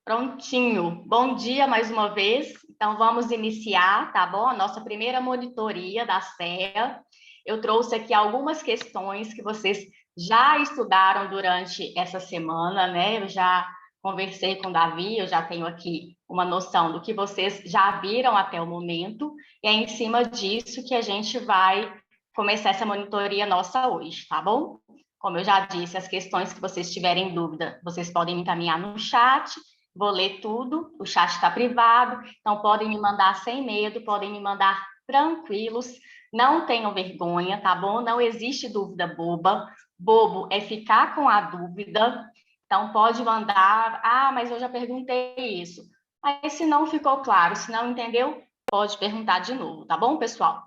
Prontinho. Bom dia mais uma vez. Então, vamos iniciar, tá bom? A nossa primeira monitoria da CEA. Eu trouxe aqui algumas questões que vocês já estudaram durante essa semana, né? Eu já conversei com o Davi, eu já tenho aqui uma noção do que vocês já viram até o momento, e é em cima disso que a gente vai começar essa monitoria nossa hoje, tá bom? Como eu já disse, as questões que vocês tiverem dúvida, vocês podem me encaminhar no chat. Vou ler tudo, o chat está privado, então podem me mandar sem medo, podem me mandar tranquilos, não tenham vergonha, tá bom? Não existe dúvida boba, bobo é ficar com a dúvida, então pode mandar, mas eu já perguntei isso. Mas se não ficou claro, se não entendeu, pode perguntar de novo, tá bom, pessoal?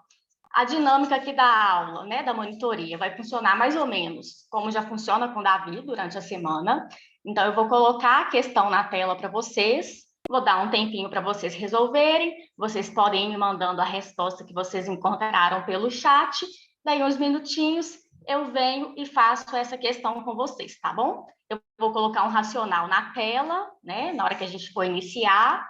A dinâmica aqui da aula, né, da monitoria, vai funcionar mais ou menos como já funciona com o Davi durante a semana. Então, eu vou colocar a questão na tela para vocês, vou dar um tempinho para vocês resolverem, vocês podem ir me mandando a resposta que vocês encontraram pelo chat, daí uns minutinhos eu venho e faço essa questão com vocês, tá bom? Eu vou colocar um racional na tela, né, na hora que a gente for iniciar,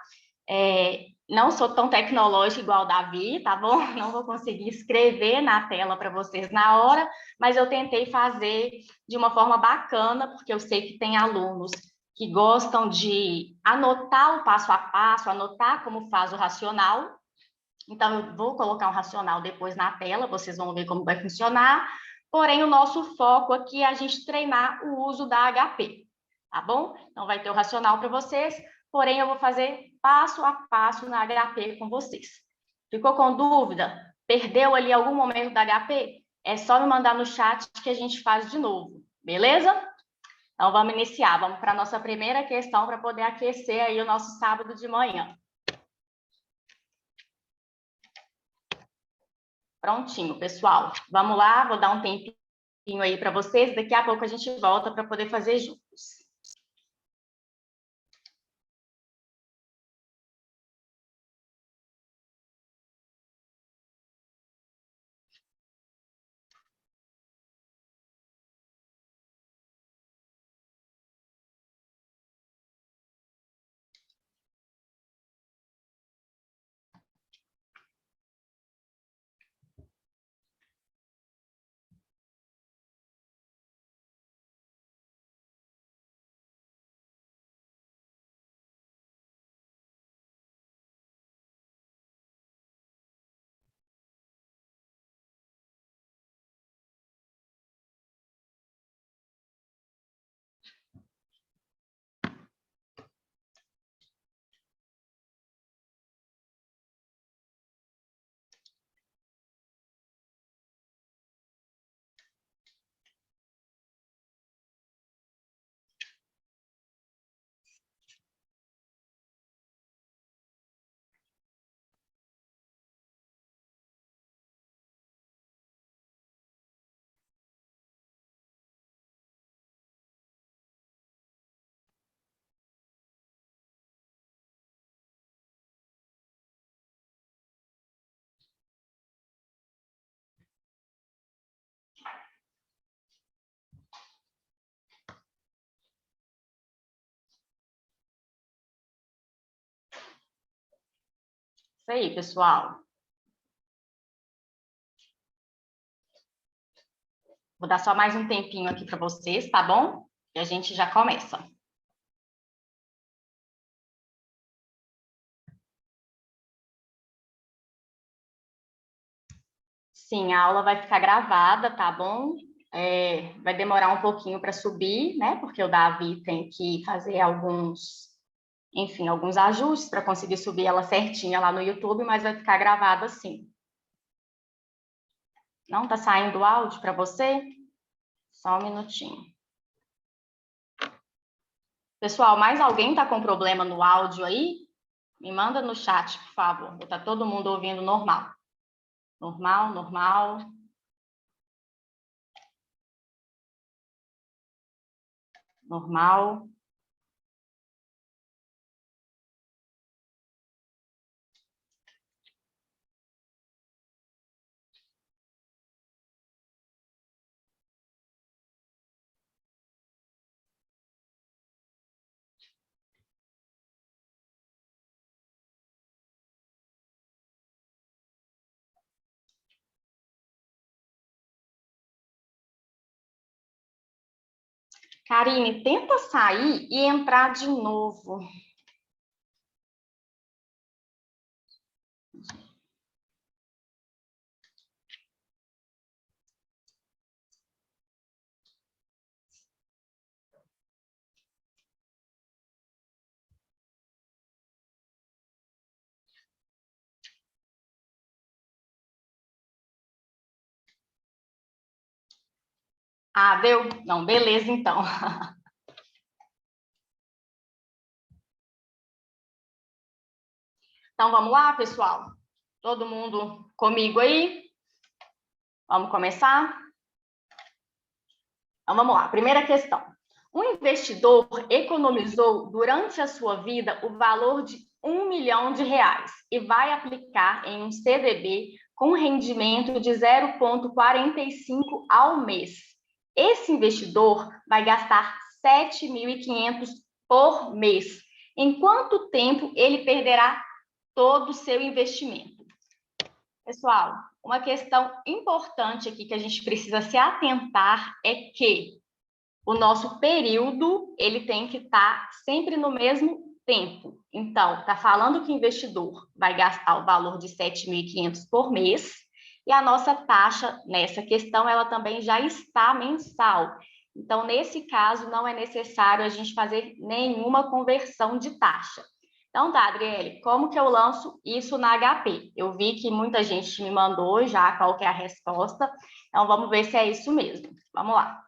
não sou tão tecnológica igual o Davi, tá bom? Não vou conseguir escrever na tela para vocês na hora, mas eu tentei fazer de uma forma bacana, porque eu sei que tem alunos que gostam de anotar o passo a passo, anotar como faz o racional. Então, eu vou colocar um racional depois na tela, vocês vão ver como vai funcionar. Porém, o nosso foco aqui é a gente treinar o uso da HP, tá bom? Então, vai ter o racional para vocês, porém, eu vou fazer passo a passo na HP com vocês. Ficou com dúvida? Perdeu ali algum momento da HP? É só me mandar no chat que a gente faz de novo, beleza? Então, vamos iniciar. Vamos para a nossa primeira questão para poder aquecer aí o nosso sábado de manhã. Prontinho, pessoal. Vamos lá, vou dar um tempinho aí para vocês. Daqui a pouco a gente volta para poder fazer juntos. Isso aí, pessoal. Vou dar só mais um tempinho aqui para vocês, tá bom? E a gente já começa. Sim, a aula vai ficar gravada, tá bom? Vai demorar um pouquinho para subir, né? Porque o Davi tem que fazer alguns ajustes para conseguir subir ela certinha lá no YouTube, mas vai ficar gravada sim. Não está saindo o áudio para você? Só um minutinho. Pessoal, mais alguém está com problema no áudio aí? Me manda no chat, por favor. Está todo mundo ouvindo normal. Normal, normal. Normal. Karine, tenta sair e entrar de novo. Ah, deu? Não, beleza, então. Então, vamos lá, pessoal? Todo mundo comigo aí? Vamos começar? Então, vamos lá. Primeira questão. Um investidor economizou durante a sua vida o valor de R$ 1 milhão e vai aplicar em um CDB com rendimento de 0,45 ao mês. Esse investidor vai gastar R$ 7.500 por mês. Em quanto tempo ele perderá todo o seu investimento? Pessoal, uma questão importante aqui que a gente precisa se atentar é que o nosso período ele tem que estar sempre no mesmo tempo. Então, está falando que o investidor vai gastar o valor de 7.500 por mês e a nossa taxa nessa questão ela também já está mensal. Então, nesse caso, não é necessário a gente fazer nenhuma conversão de taxa. Então, tá, Adriele, como que eu lanço isso na HP? Eu vi que muita gente me mandou já qual que é a resposta, então vamos ver se é isso mesmo. Vamos lá.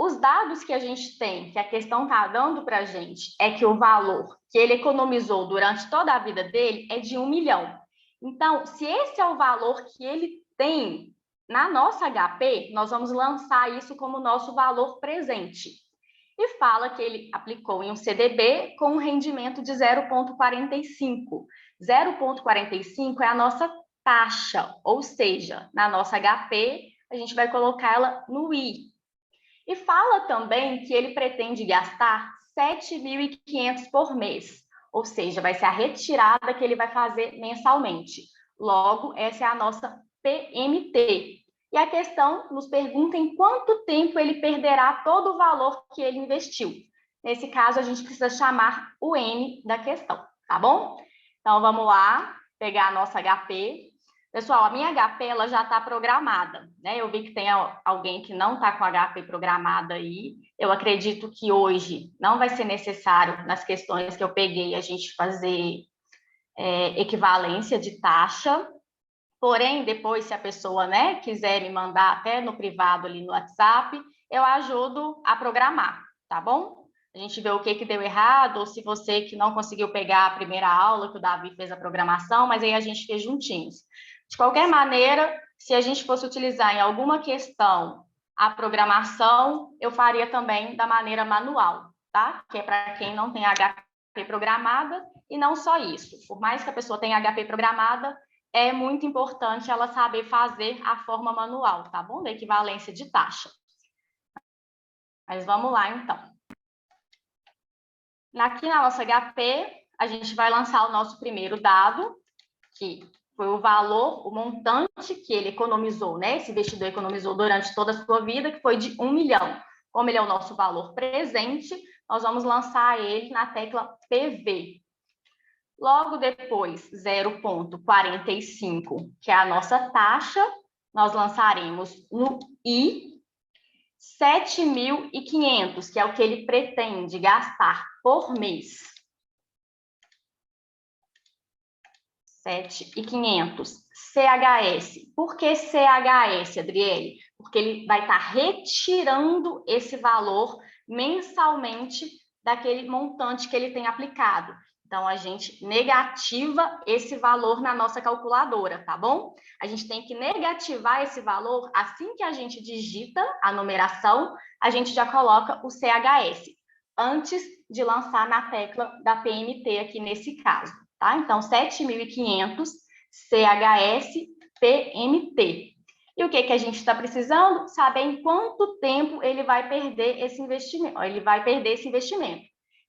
Os dados que a gente tem, que a questão está dando para a gente, é que o valor que ele economizou durante toda a vida dele é de 1 milhão. Então, se esse é o valor que ele tem na nossa HP, nós vamos lançar isso como nosso valor presente. E fala que ele aplicou em um CDB com um rendimento de 0,45. 0,45 é a nossa taxa, ou seja, na nossa HP, a gente vai colocar ela no I. E fala também que ele pretende gastar 7.500 por mês, ou seja, vai ser a retirada que ele vai fazer mensalmente. Logo, essa é a nossa PMT. E a questão nos pergunta em quanto tempo ele perderá todo o valor que ele investiu. Nesse caso, a gente precisa chamar o N da questão, tá bom? Então, vamos lá, pegar a nossa HP. Pessoal, a minha HP ela já está programada, né? Eu vi que tem alguém que não está com a HP programada aí. Eu acredito que hoje não vai ser necessário, nas questões que eu peguei, a gente fazer equivalência de taxa. Porém, depois, se a pessoa, né, quiser me mandar até no privado ali no WhatsApp, eu ajudo a programar, tá bom? A gente vê o que deu errado, ou se você que não conseguiu pegar a primeira aula, que o Davi fez a programação, mas aí a gente fez juntinhos. De qualquer maneira, se a gente fosse utilizar em alguma questão a programação, eu faria também da maneira manual, tá? Que é para quem não tem HP programada, e não só isso. Por mais que a pessoa tenha HP programada, é muito importante ela saber fazer a forma manual, tá bom? Da equivalência de taxa. Mas vamos lá, então. Aqui na nossa HP, a gente vai lançar o nosso primeiro dado, que foi o valor, o montante que ele economizou, né? Esse investidor economizou durante toda a sua vida, que foi de 1 milhão. Como ele é o nosso valor presente, nós vamos lançar ele na tecla PV. Logo depois, 0,45, que é a nossa taxa, nós lançaremos no I 7.500, que é o que ele pretende gastar por mês. 7.500. CHS. Por que CHS, Adriele? Porque ele vai estar retirando esse valor mensalmente daquele montante que ele tem aplicado. Então, a gente negativa esse valor na nossa calculadora, tá bom? A gente tem que negativar esse valor assim que a gente digita a numeração, a gente já coloca o CHS, antes de lançar na tecla da PMT aqui nesse caso, tá? Então, 7.500 CHS PMT. E o que a gente está precisando? Saber em quanto tempo ele vai perder esse investimento.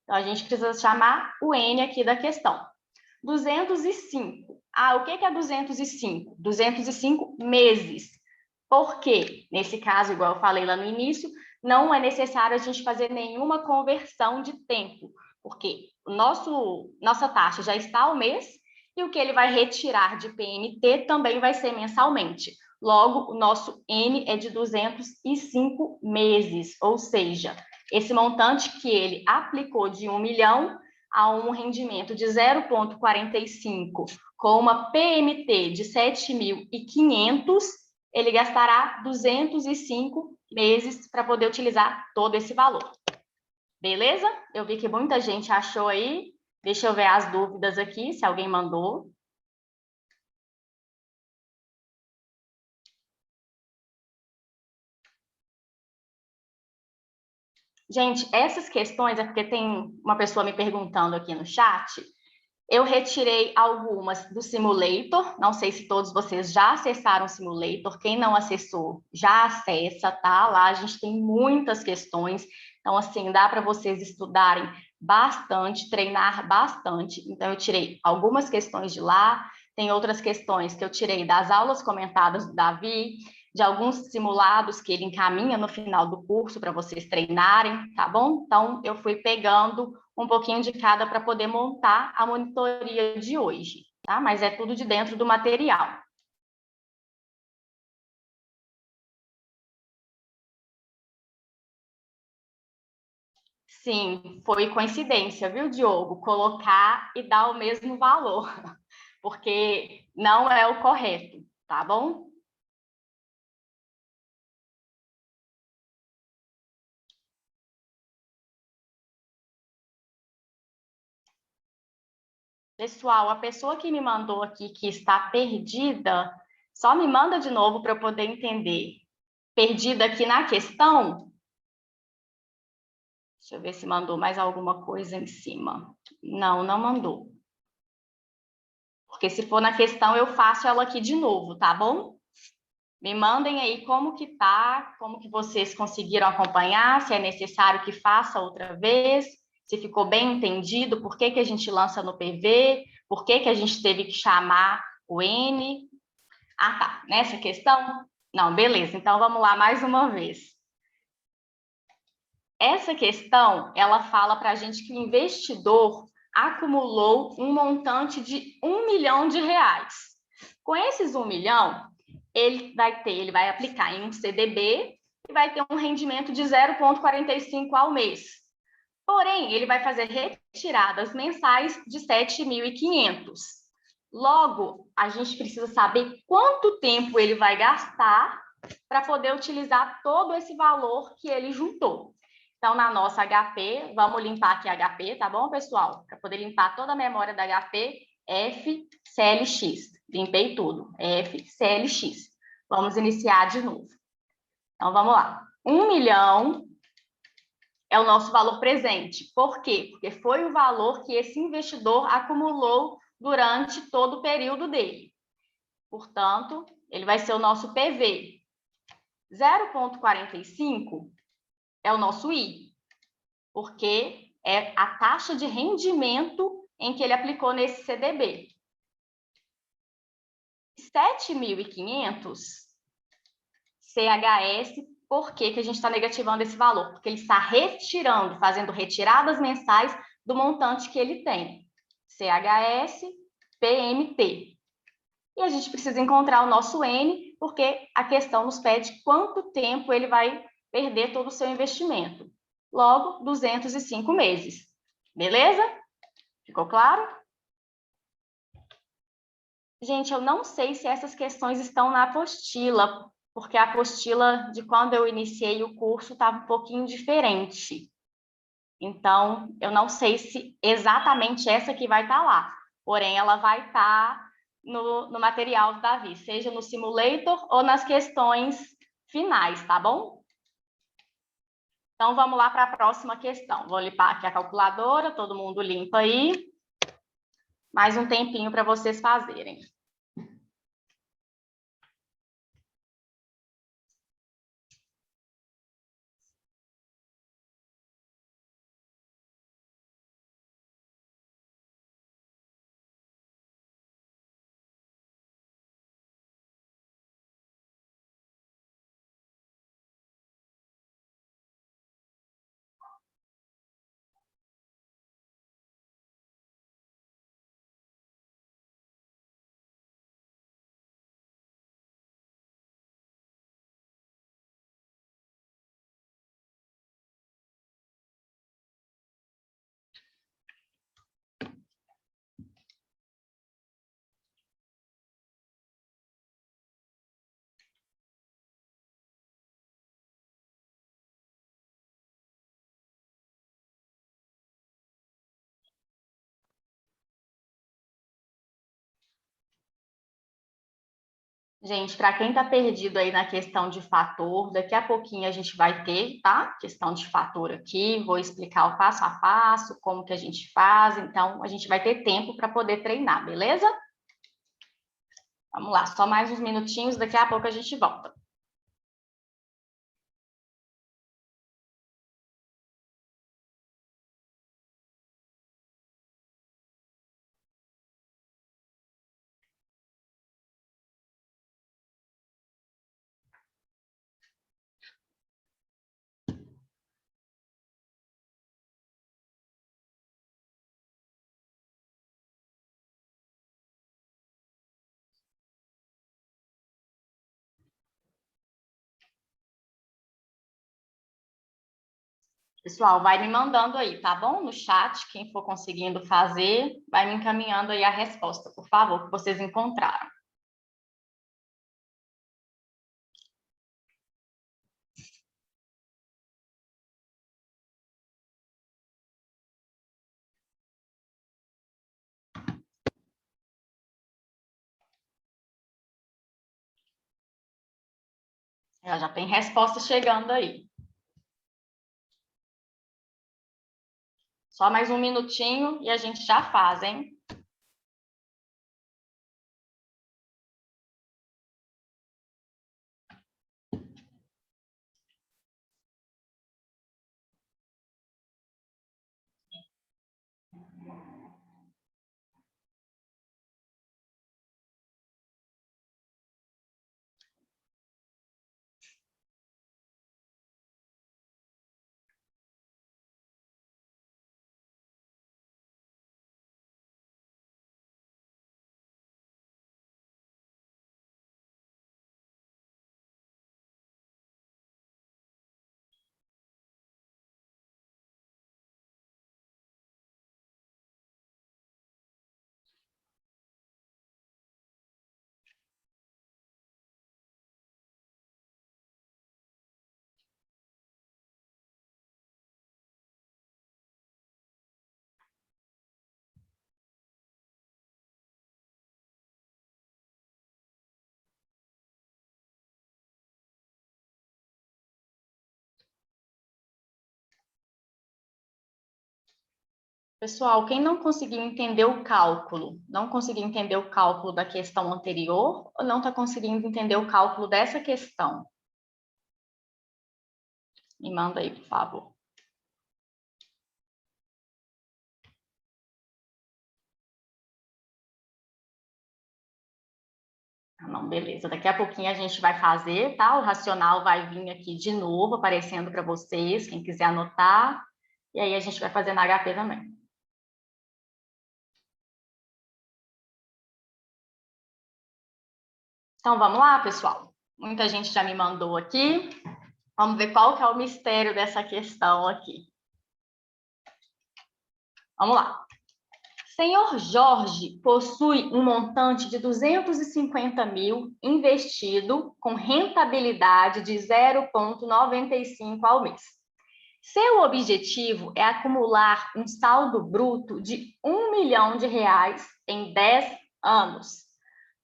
Então, a gente precisa chamar o N aqui da questão. 205. Ah, o que é 205? 205 meses. Porque, nesse caso, igual eu falei lá no início, não é necessário a gente fazer nenhuma conversão de tempo, porque nossa taxa já está ao mês e o que ele vai retirar de PMT também vai ser mensalmente. Logo, o nosso N é de 205 meses, ou seja, esse montante que ele aplicou de 1 milhão a um rendimento de 0,45 com uma PMT de 7.500, ele gastará 205 meses para poder utilizar todo esse valor. Beleza? Eu vi que muita gente achou aí. Deixa eu ver as dúvidas aqui, se alguém mandou. Gente, essas questões é porque tem uma pessoa me perguntando aqui no chat. Eu retirei algumas do Simulator, não sei se todos vocês já acessaram o Simulator, quem não acessou, já acessa, tá? Lá a gente tem muitas questões, então assim, dá para vocês estudarem bastante, treinar bastante. Então eu tirei algumas questões de lá, tem outras questões que eu tirei das aulas comentadas do Davi, de alguns simulados que ele encaminha no final do curso para vocês treinarem, tá bom? Então eu fui pegando um pouquinho de cada para poder montar a monitoria de hoje, tá? Mas é tudo de dentro do material. Sim, foi coincidência, viu, Diogo? Colocar e dar o mesmo valor, porque não é o correto, tá bom? Pessoal, a pessoa que me mandou aqui que está perdida, só me manda de novo para eu poder entender. Perdida aqui na questão? Deixa eu ver se mandou mais alguma coisa em cima. Não, não mandou. Porque se for na questão, eu faço ela aqui de novo, tá bom? Me mandem aí como que tá, como que vocês conseguiram acompanhar, se é necessário que faça outra vez, se ficou bem entendido, por que que a gente lança no PV, por que que a gente teve que chamar o N. Ah, tá, nessa questão? Não, beleza, então vamos lá mais uma vez. Essa questão, ela fala para a gente que o investidor acumulou um montante de R$ 1 milhão. Com esses 1 milhão, ele vai aplicar em um CDB e vai ter um rendimento de 0,45 ao mês. Porém, ele vai fazer retiradas mensais de 7.500. Logo, a gente precisa saber quanto tempo ele vai gastar para poder utilizar todo esse valor que ele juntou. Então, na nossa HP, vamos limpar aqui a HP, tá bom, pessoal? Para poder limpar toda a memória da HP, FCLX. Limpei tudo, FCLX. Vamos iniciar de novo. Então, vamos lá. 1 milhão é o nosso valor presente. Por quê? Porque foi o valor que esse investidor acumulou durante todo o período dele. Portanto, ele vai ser o nosso PV. 0,45 é o nosso I, porque é a taxa de rendimento em que ele aplicou nesse CDB. 7.500 CHS, por que que a gente está negativando esse valor? Porque ele está retirando, fazendo retiradas mensais do montante que ele tem. CHS, PMT. E a gente precisa encontrar o nosso N, porque a questão nos pede quanto tempo ele vai perder todo o seu investimento. Logo, 205 meses. Beleza? Ficou claro? Gente, eu não sei se essas questões estão na apostila, porque a apostila de quando eu iniciei o curso estava um pouquinho diferente. Então, eu não sei se exatamente essa que vai estar lá. Porém, ela vai estar no material do Davi, seja no simulator ou nas questões finais, tá bom? Então, vamos lá para a próxima questão. Vou limpar aqui a calculadora, todo mundo limpa aí. Mais um tempinho para vocês fazerem. Gente, para quem está perdido aí na questão de fator, daqui a pouquinho a gente vai ter, tá? Questão de fator aqui, vou explicar o passo a passo, como que a gente faz, então a gente vai ter tempo para poder treinar, beleza? Vamos lá, só mais uns minutinhos, daqui a pouco a gente volta. Pessoal, vai me mandando aí, tá bom? No chat, quem for conseguindo fazer, vai me encaminhando aí a resposta, por favor, que vocês encontraram. Já tem resposta chegando aí. Só mais um minutinho e a gente já faz, hein? Pessoal, quem não conseguiu entender o cálculo, não conseguiu entender o cálculo da questão anterior ou não está conseguindo entender o cálculo dessa questão? Me manda aí, por favor. Ah, não, beleza. Daqui a pouquinho a gente vai fazer, tá? O racional vai vir aqui de novo, aparecendo para vocês, quem quiser anotar. E aí a gente vai fazer na HP também. Então, vamos lá, pessoal. Muita gente já me mandou aqui. Vamos ver qual que é o mistério dessa questão aqui. Vamos lá. Senhor Jorge possui um montante de 250 mil investido com rentabilidade de 0,95 ao mês. Seu objetivo é acumular um saldo bruto de R$ 1 milhão em 10 anos.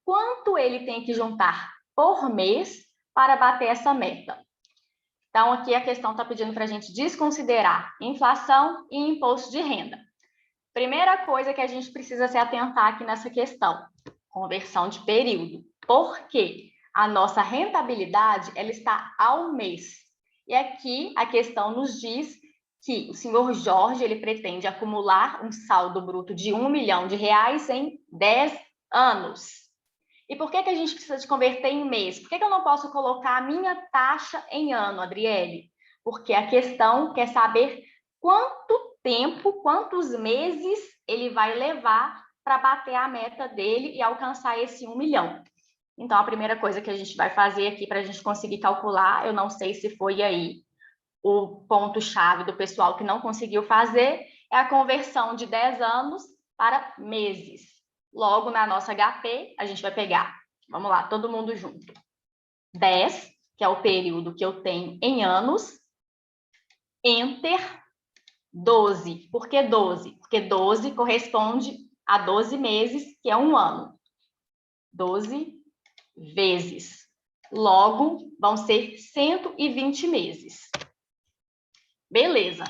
Quanto ele tem que juntar por mês para bater essa meta? Então, aqui a questão está pedindo para a gente desconsiderar inflação e imposto de renda. Primeira coisa que a gente precisa se atentar aqui nessa questão, conversão de período. Por quê? A nossa rentabilidade ela está ao mês. E aqui a questão nos diz que o senhor Jorge ele pretende acumular um saldo bruto de R$ 1 milhão em 10 anos. E por que a gente precisa de converter em mês? Por que eu não posso colocar a minha taxa em ano, Adriele? Porque a questão quer saber quanto tempo, quantos meses ele vai levar para bater a meta dele e alcançar esse 1 milhão. Então, a primeira coisa que a gente vai fazer aqui para a gente conseguir calcular, eu não sei se foi aí o ponto-chave do pessoal que não conseguiu fazer, é a conversão de 10 anos para meses. Logo, na nossa HP, a gente vai pegar, vamos lá, todo mundo junto. 10, que é o período que eu tenho em anos, Enter, 12. Por que 12? Porque 12 corresponde a 12 meses, que é um ano. 12 vezes. Logo, vão ser 120 meses. Beleza.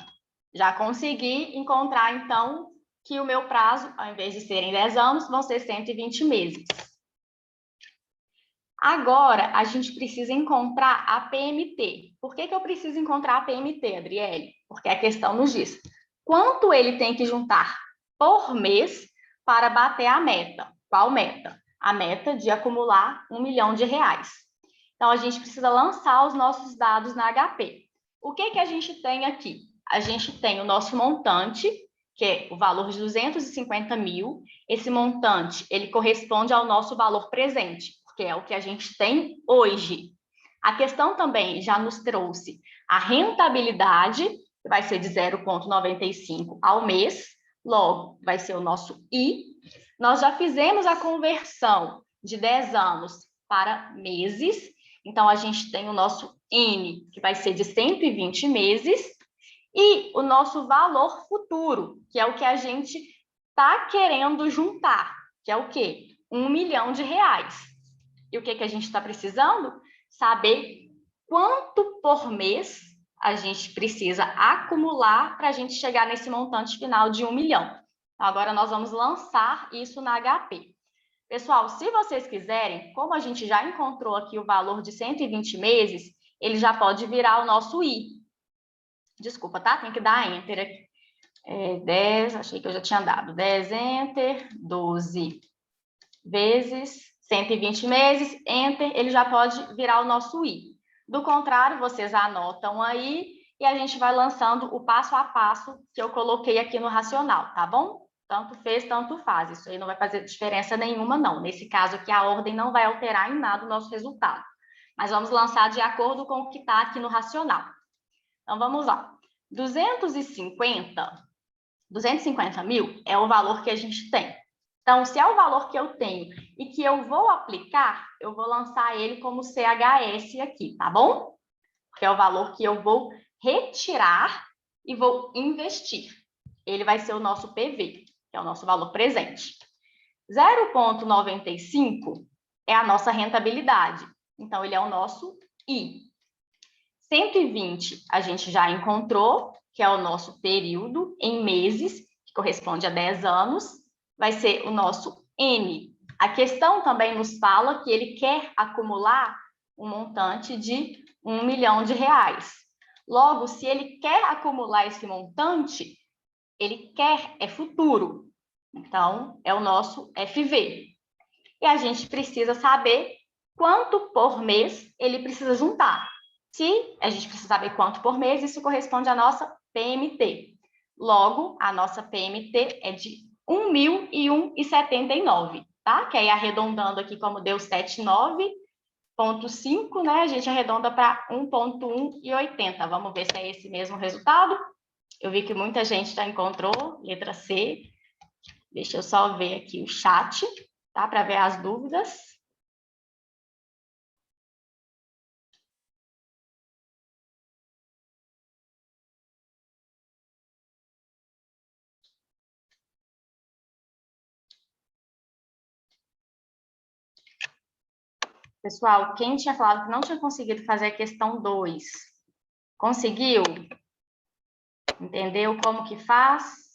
Já consegui encontrar, então, que o meu prazo, ao invés de serem 10 anos, vão ser 120 meses. Agora, a gente precisa encontrar a PMT. Por que eu preciso encontrar a PMT, Adriele? Porque a questão nos diz quanto ele tem que juntar por mês para bater a meta. Qual meta? A meta de acumular R$1 milhão. Então, a gente precisa lançar os nossos dados na HP. O que a gente tem aqui? A gente tem o nosso montante, que é o valor de 250 mil. Esse montante, ele corresponde ao nosso valor presente, que é o que a gente tem hoje. A questão também já nos trouxe a rentabilidade, que vai ser de 0,95 ao mês, logo vai ser o nosso I. Nós já fizemos a conversão de 10 anos para meses, então a gente tem o nosso N, que vai ser de 120 meses, e o nosso valor futuro, que é o que a gente está querendo juntar, que é o quê? R$1 milhão. E o que a gente está precisando? Saber quanto por mês a gente precisa acumular para a gente chegar nesse montante final de 1 milhão. Então, agora nós vamos lançar isso na HP. Pessoal, se vocês quiserem, como a gente já encontrou aqui o valor de 120 meses, ele já pode virar o nosso I. Desculpa, tá? Tem que dar Enter aqui. 10, achei que eu já tinha dado. 10, Enter, 12 vezes 120 meses, Enter, ele já pode virar o nosso I. Do contrário, vocês anotam aí e a gente vai lançando o passo a passo que eu coloquei aqui no racional, tá bom? Tanto fez, tanto faz. Isso aí não vai fazer diferença nenhuma, não. Nesse caso aqui, a ordem não vai alterar em nada o nosso resultado. Mas vamos lançar de acordo com o que está aqui no racional. Então, vamos lá. 250 mil é o valor que a gente tem. Então, se é o valor que eu tenho e que eu vou aplicar, eu vou lançar ele como CHS aqui, tá bom? Porque é o valor que eu vou retirar e vou investir. Ele vai ser o nosso PV, que é o nosso valor presente. 0,95 é a nossa rentabilidade. Então, ele é o nosso I. 120 a gente já encontrou, que é o nosso período em meses, que corresponde a 10 anos. Vai ser o nosso N. A questão também nos fala que ele quer acumular um montante de R$1 milhão. Logo, se ele quer acumular esse montante, ele quer é futuro. Então, é o nosso FV. E a gente precisa saber quanto por mês ele precisa juntar. Se a gente precisa saber quanto por mês, isso corresponde à nossa PMT. Logo, a nossa PMT é de 1.001,79, tá? Que aí arredondando aqui, como deu 79,5, né? A gente arredonda para 1,180. Vamos ver se é esse mesmo resultado. Eu vi que muita gente já encontrou, letra C. Deixa eu só ver aqui o chat, tá? Para ver as dúvidas. Pessoal, quem tinha falado que não tinha conseguido fazer a questão 2, conseguiu? Entendeu como que faz?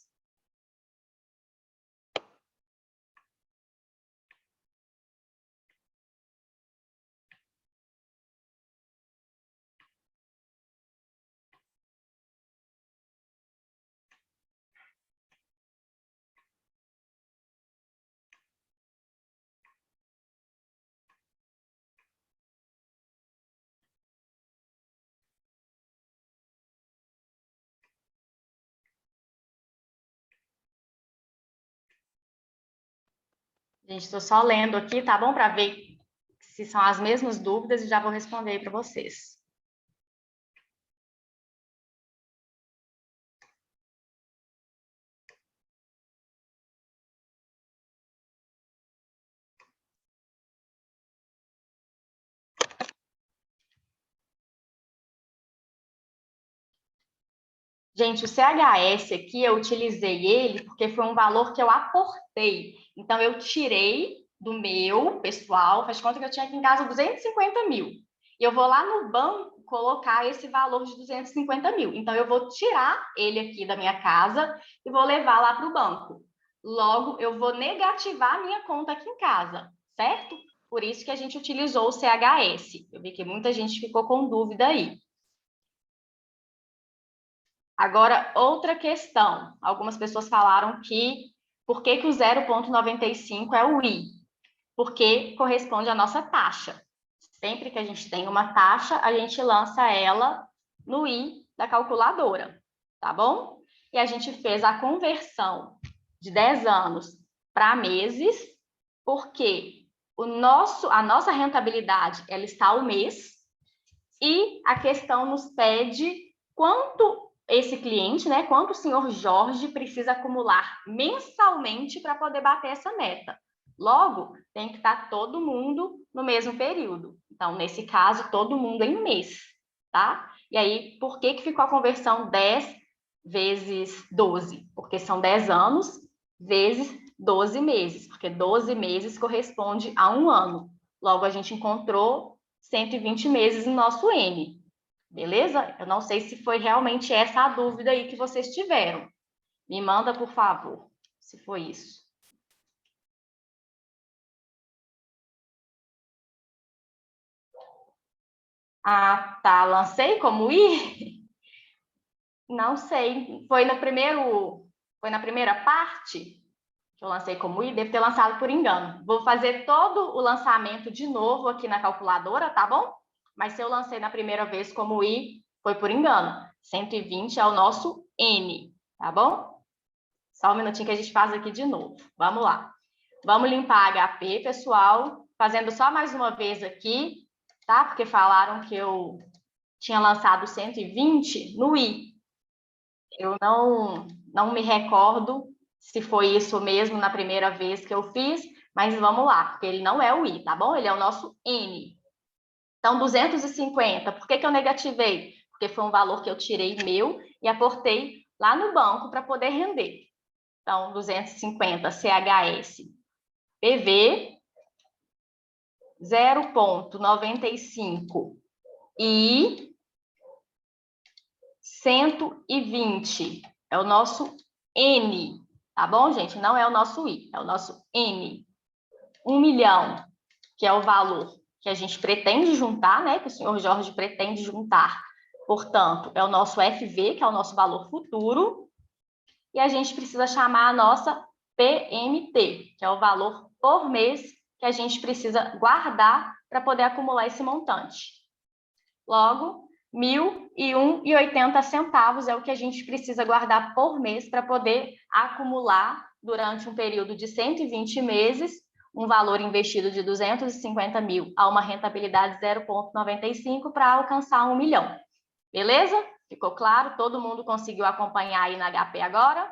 Gente, estou só lendo aqui, tá bom? Para ver se são as mesmas dúvidas e já vou responder para vocês. Gente, o CHS aqui, eu utilizei ele porque foi um valor que eu aportei. Então, eu tirei do meu pessoal, faz conta que eu tinha aqui em casa 250 mil. E eu vou lá no banco colocar esse valor de 250 mil. Então, eu vou tirar ele aqui da minha casa e vou levar lá para o banco. Logo, eu vou negativar a minha conta aqui em casa, certo? Por isso que a gente utilizou o CHS. Eu vi que muita gente ficou com dúvida aí. Agora, outra questão. Algumas pessoas falaram que por que o 0,95 é o I? Porque corresponde à nossa taxa. Sempre que a gente tem uma taxa, a gente lança ela no I da calculadora, tá bom? E a gente fez a conversão de 10 anos para meses, porque a nossa rentabilidade ela está ao mês, e a questão nos pede quanto esse cliente, né, quanto o senhor Jorge precisa acumular mensalmente para poder bater essa meta. Logo, tem que estar todo mundo no mesmo período. Então, nesse caso, todo mundo em mês, tá? E aí, por que ficou a conversão 10 vezes 12? Porque são 10 anos vezes 12 meses, porque 12 meses corresponde a um ano. Logo, a gente encontrou 120 meses no nosso N. Beleza? Eu não sei se foi realmente essa a dúvida aí que vocês tiveram. Me manda, por favor, se foi isso. Ah, tá. Lancei como I? Não sei. Foi na primeira parte que eu lancei como I? Deve ter lançado por engano. Vou fazer todo o lançamento de novo aqui na calculadora, tá bom? Mas se eu lancei na primeira vez como I, foi por engano. 120 é o nosso N, tá bom? Só um minutinho que a gente faz aqui de novo. Vamos lá. Vamos limpar HP, pessoal. Fazendo só mais uma vez aqui, tá? Porque falaram que eu tinha lançado 120 no I. Eu não me recordo se foi isso mesmo na primeira vez que eu fiz, mas vamos lá, porque ele não é o I, tá bom? Ele é o nosso N. Então, 250, por que que eu negativei? Porque foi um valor que eu tirei meu e aportei lá no banco para poder render. Então, 250 CHS PV 0,95 e 120 é o nosso N, tá bom, gente? Não é o nosso I, é o nosso N. 1 milhão, que é o valor que a gente pretende juntar, né? Que o senhor Jorge pretende juntar. Portanto, é o nosso FV, que é o nosso valor futuro. E a gente precisa chamar a nossa PMT, que é o valor por mês que a gente precisa guardar para poder acumular esse montante. Logo, R$ 1.001,80 é o que a gente precisa guardar por mês para poder acumular durante um período de 120 meses um valor investido de 250 mil a uma rentabilidade 0,95 para alcançar 1 milhão. Beleza? Ficou claro? Todo mundo conseguiu acompanhar aí na HP agora?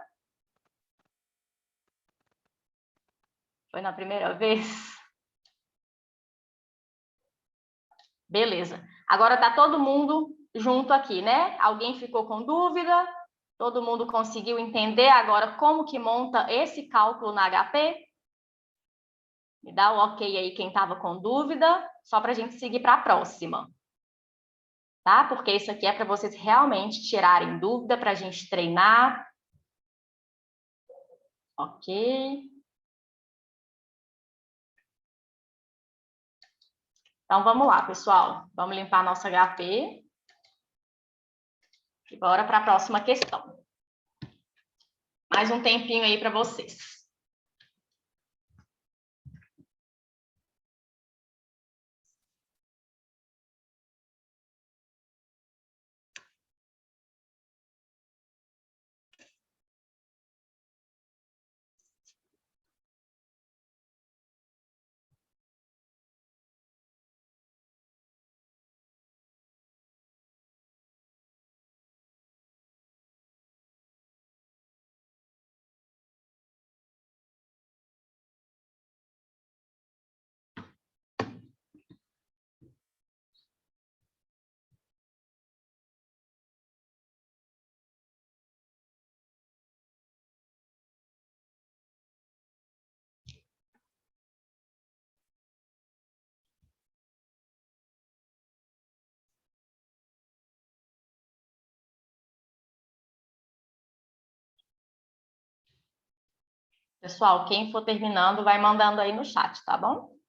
Foi na primeira vez? Beleza. Agora tá todo mundo junto aqui, né? Alguém ficou com dúvida? Todo mundo conseguiu entender agora como que monta esse cálculo na HP? Me dá o ok aí quem estava com dúvida, só para a gente seguir para a próxima. Tá? Porque isso aqui é para vocês realmente tirarem dúvida, para a gente treinar. Ok. Então, vamos lá, pessoal. Vamos limpar a nossa HP. E bora para a próxima questão. Mais um tempinho aí para vocês. Pessoal, quem for terminando, vai mandando aí no chat, tá bom?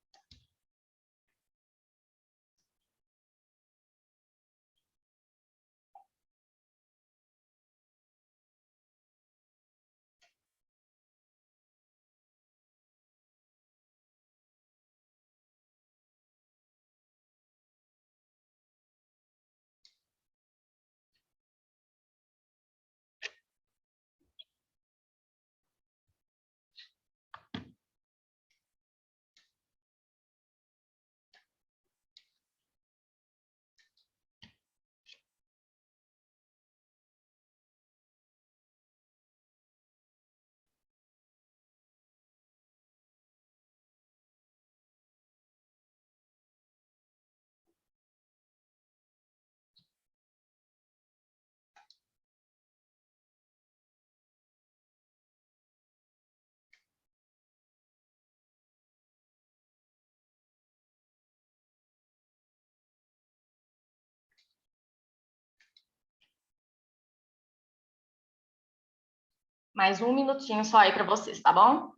Mais um minutinho só aí para vocês, tá bom?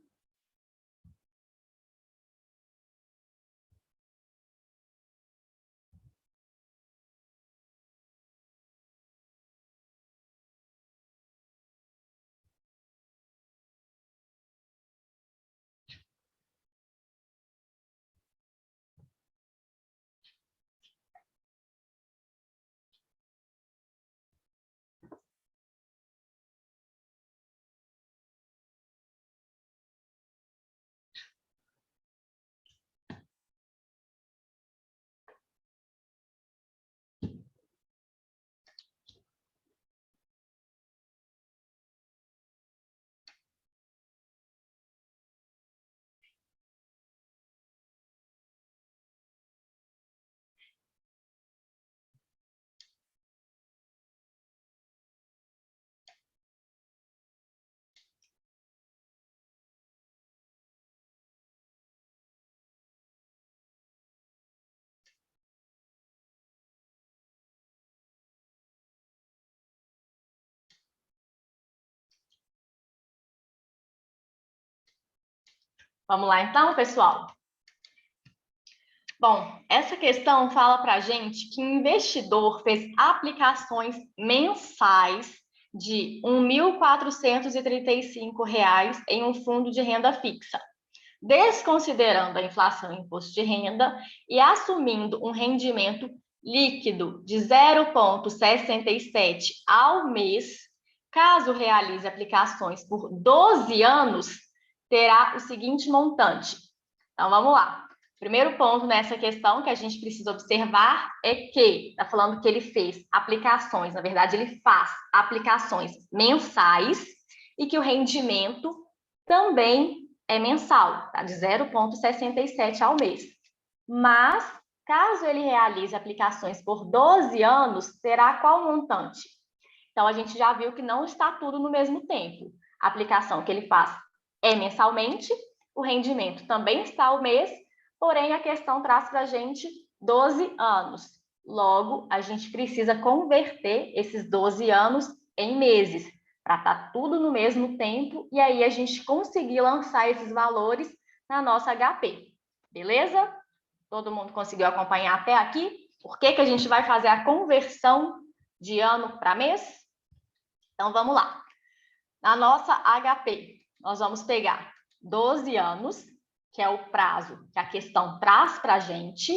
Vamos lá então, pessoal? Bom, essa questão fala para a gente que o investidor fez aplicações mensais de R$ 1.435 em um fundo de renda fixa, desconsiderando a inflação e imposto de renda e assumindo um rendimento líquido de 0,67 ao mês. Caso realize aplicações por 12 anos, terá o seguinte montante. Então, vamos lá. Primeiro ponto nessa questão que a gente precisa observar é que está falando que ele fez aplicações, na verdade, ele faz aplicações mensais e que o rendimento também é mensal, tá? De 0,67 ao mês. Mas, caso ele realize aplicações por 12 anos, terá qual montante? Então, a gente já viu que não está tudo no mesmo tempo. A aplicação que ele faz é mensalmente, o rendimento também está ao mês, porém, a questão traz para a gente 12 anos. Logo, a gente precisa converter esses 12 anos em meses, para estar tudo no mesmo tempo, e aí a gente conseguir lançar esses valores na nossa HP. Beleza? Todo mundo conseguiu acompanhar até aqui? Por que a gente vai fazer a conversão de ano para mês? Então, vamos lá. Na nossa HP, nós vamos pegar 12 anos, que é o prazo que a questão traz para a gente,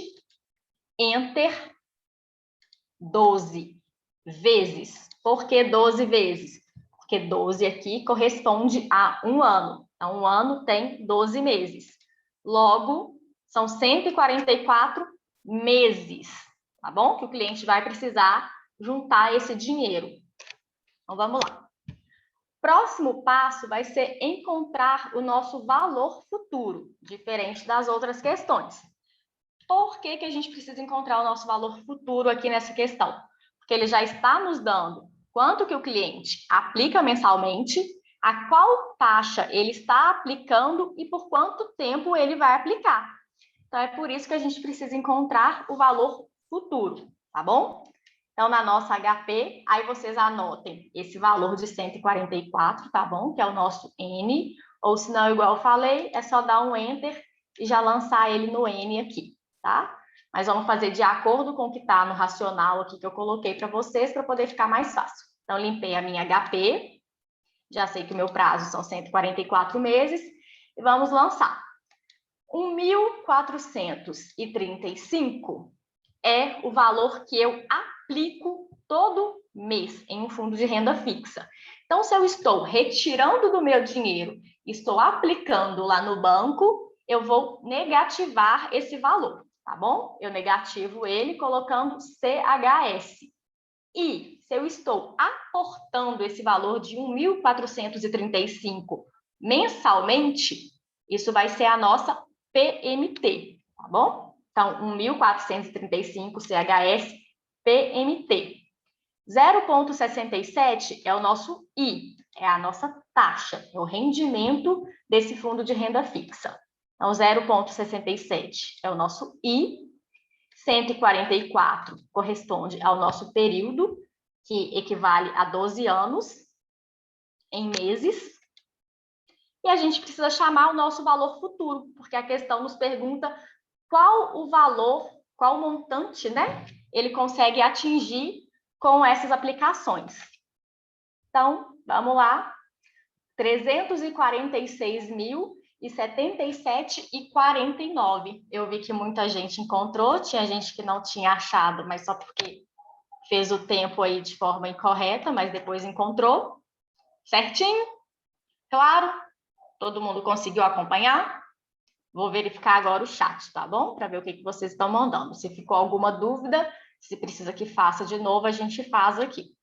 enter 12 vezes. Por que 12 vezes? Porque 12 aqui corresponde a um ano. Então, um ano tem 12 meses. Logo, são 144 meses, tá bom? Que o cliente vai precisar juntar esse dinheiro. Então, vamos lá. Próximo passo vai ser encontrar o nosso valor futuro, diferente das outras questões. Por que a gente precisa encontrar o nosso valor futuro aqui nessa questão? Porque ele já está nos dando quanto que o cliente aplica mensalmente, a qual taxa ele está aplicando e por quanto tempo ele vai aplicar. Então, é por isso que a gente precisa encontrar o valor futuro, tá bom? Então, na nossa HP, aí vocês anotem esse valor de 144, tá bom? Que é o nosso N, Ou se não, igual eu falei, é só dar um Enter e já lançar ele no N aqui, tá? Mas vamos fazer de acordo com o que está no racional aqui que eu coloquei para vocês, para poder ficar mais fácil. Então, limpei a minha HP, já sei que o meu prazo são 144 meses, e vamos lançar. 1.435 é o valor que eu aplico todo mês em um fundo de renda fixa. Então, se eu estou retirando do meu dinheiro, estou aplicando lá no banco, eu vou negativar esse valor, tá bom? Eu negativo ele colocando CHS. E se eu estou aportando esse valor de 1.435 mensalmente, isso vai ser a nossa PMT, tá bom? Então, 1.435 CHS PMT. 0,67 é o nosso I, é a nossa taxa, é o rendimento desse fundo de renda fixa. Então, 0,67 é o nosso I, 144 corresponde ao nosso período, que equivale a 12 anos em meses. E a gente precisa chamar o nosso valor futuro, porque a questão nos pergunta qual o valor, qual o montante, né, ele consegue atingir com essas aplicações. Então, vamos lá. 346.077,49. Eu vi que muita gente encontrou, tinha gente que não tinha achado, mas só porque fez o tempo aí de forma incorreta, mas depois encontrou. Certinho? Claro? Todo mundo conseguiu acompanhar? Vou verificar agora o chat, tá bom? Para ver o que vocês estão mandando. Se ficou alguma dúvida, se precisa que faça de novo, a gente faz aqui.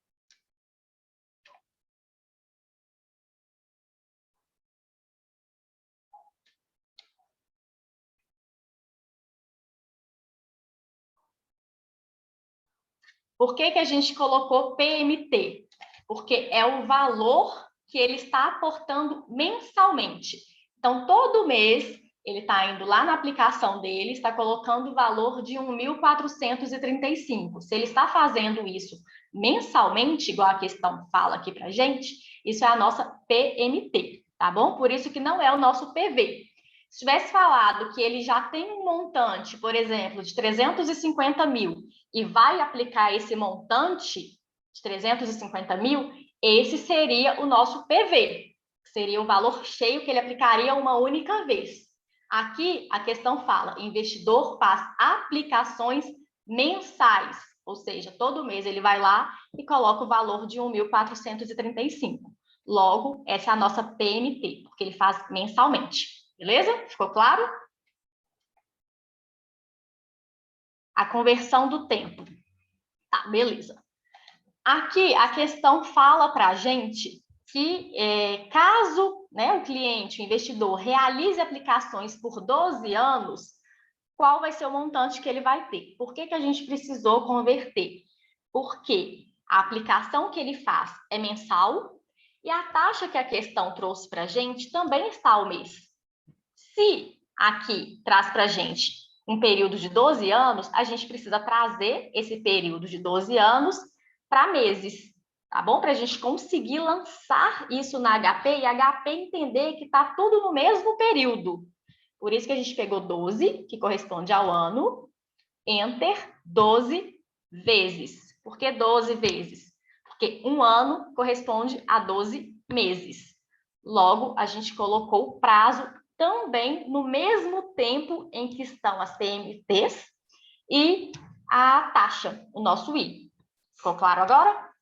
Por que a gente colocou PMT? Porque é o valor que ele está aportando mensalmente. Então, todo mês, ele está indo lá na aplicação dele, está colocando o valor de 1.435. Se ele está fazendo isso mensalmente, igual a questão fala aqui para a gente, isso é a nossa PMT, tá bom? Por isso que não é o nosso PV. Se tivesse falado que ele já tem um montante, por exemplo, de 350 mil, e vai aplicar esse montante de 350 mil, esse seria o nosso PV, seria o valor cheio que ele aplicaria uma única vez. Aqui, a questão fala, investidor faz aplicações mensais, ou seja, todo mês ele vai lá e coloca o valor de 1.435. Logo, essa é a nossa PMT, porque ele faz mensalmente. Beleza? Ficou claro? A conversão do tempo. Tá, beleza. Aqui, a questão fala para a gente que caso, né, o cliente, o investidor, realize aplicações por 12 anos, qual vai ser o montante que ele vai ter? Por que a gente precisou converter? Porque a aplicação que ele faz é mensal e a taxa que a questão trouxe para a gente também está ao mês. Se aqui traz para a gente um período de 12 anos, a gente precisa trazer esse período de 12 anos para meses, tá bom? Para a gente conseguir lançar isso na HP e a HP entender que está tudo no mesmo período. Por isso que a gente pegou 12, que corresponde ao ano, Enter 12 vezes. Por que 12 vezes? Porque um ano corresponde a 12 meses. Logo, a gente colocou o prazo também no mesmo tempo em que estão as PMTs e a taxa, o nosso I. Ficou claro agora?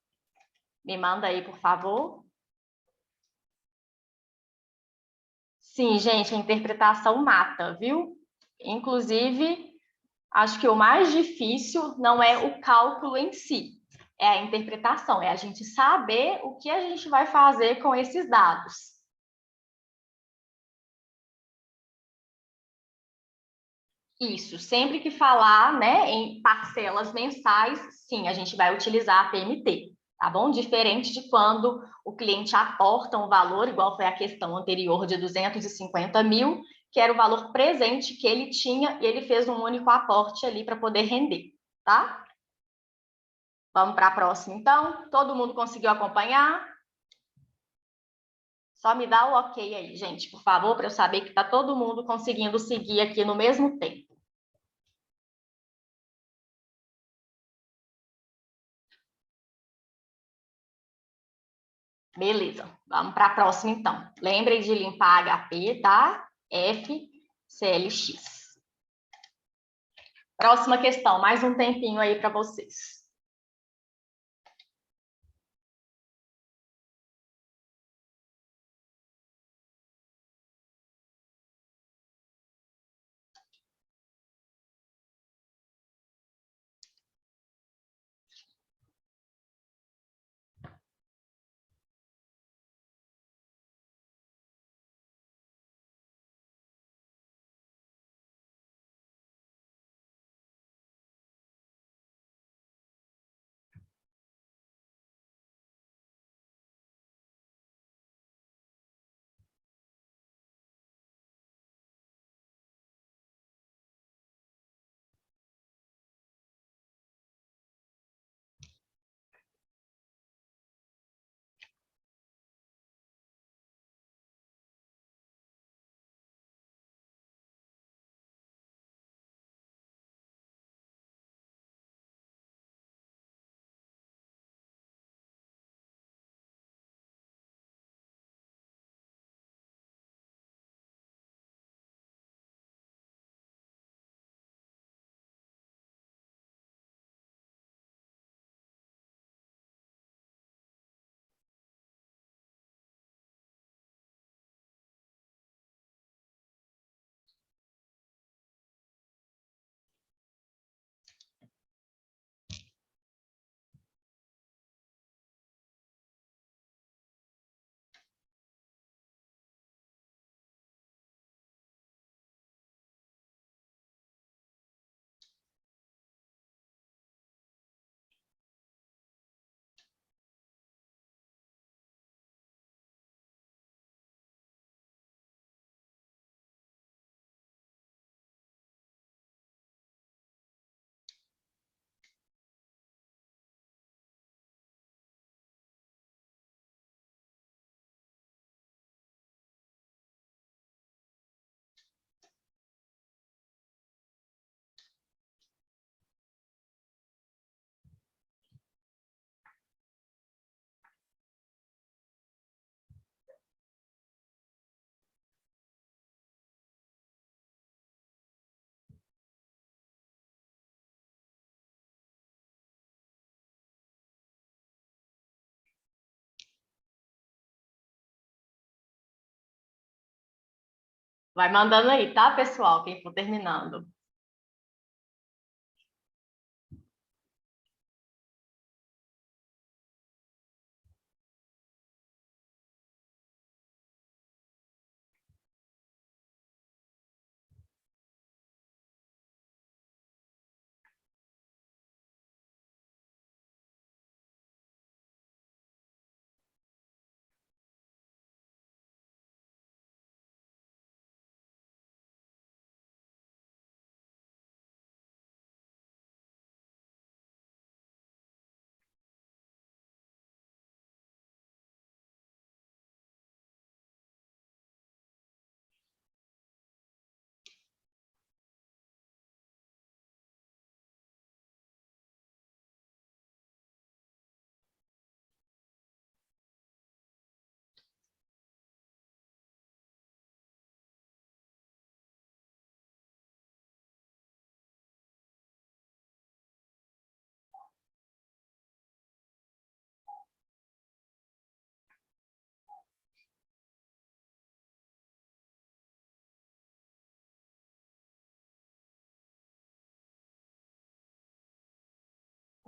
Me manda aí, por favor. Sim, gente, a interpretação mata, viu? Inclusive, acho que o mais difícil não é o cálculo em si, é a interpretação, é a gente saber o que a gente vai fazer com esses dados. Isso, sempre que falar, né, em parcelas mensais, sim, a gente vai utilizar a PMT, tá bom? Diferente de quando o cliente aporta um valor, igual foi a questão anterior de 250 mil, que era o valor presente que ele tinha e ele fez um único aporte ali para poder render, tá? Vamos para a próxima, então. Todo mundo conseguiu acompanhar? Só me dá o ok aí, gente, por favor, para eu saber que está todo mundo conseguindo seguir aqui no mesmo tempo. Beleza, vamos para a próxima então. Lembrem de limpar HP, tá? FCLX. Próxima questão, mais um tempinho aí para vocês. Vai mandando aí, tá, pessoal? Quem for terminando.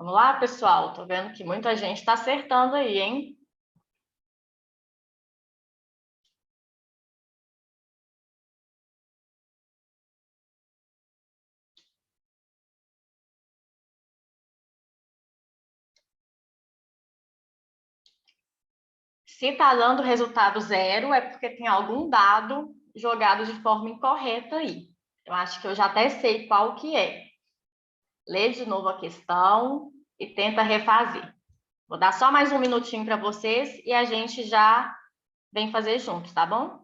Vamos lá, pessoal? Tô vendo que muita gente está acertando aí, hein? Se está dando resultado zero, é porque tem algum dado jogado de forma incorreta aí. Eu acho que eu já até sei qual que é. Lê de novo a questão e tenta refazer. Vou dar só mais um minutinho para vocês e a gente já vem fazer juntos, tá bom?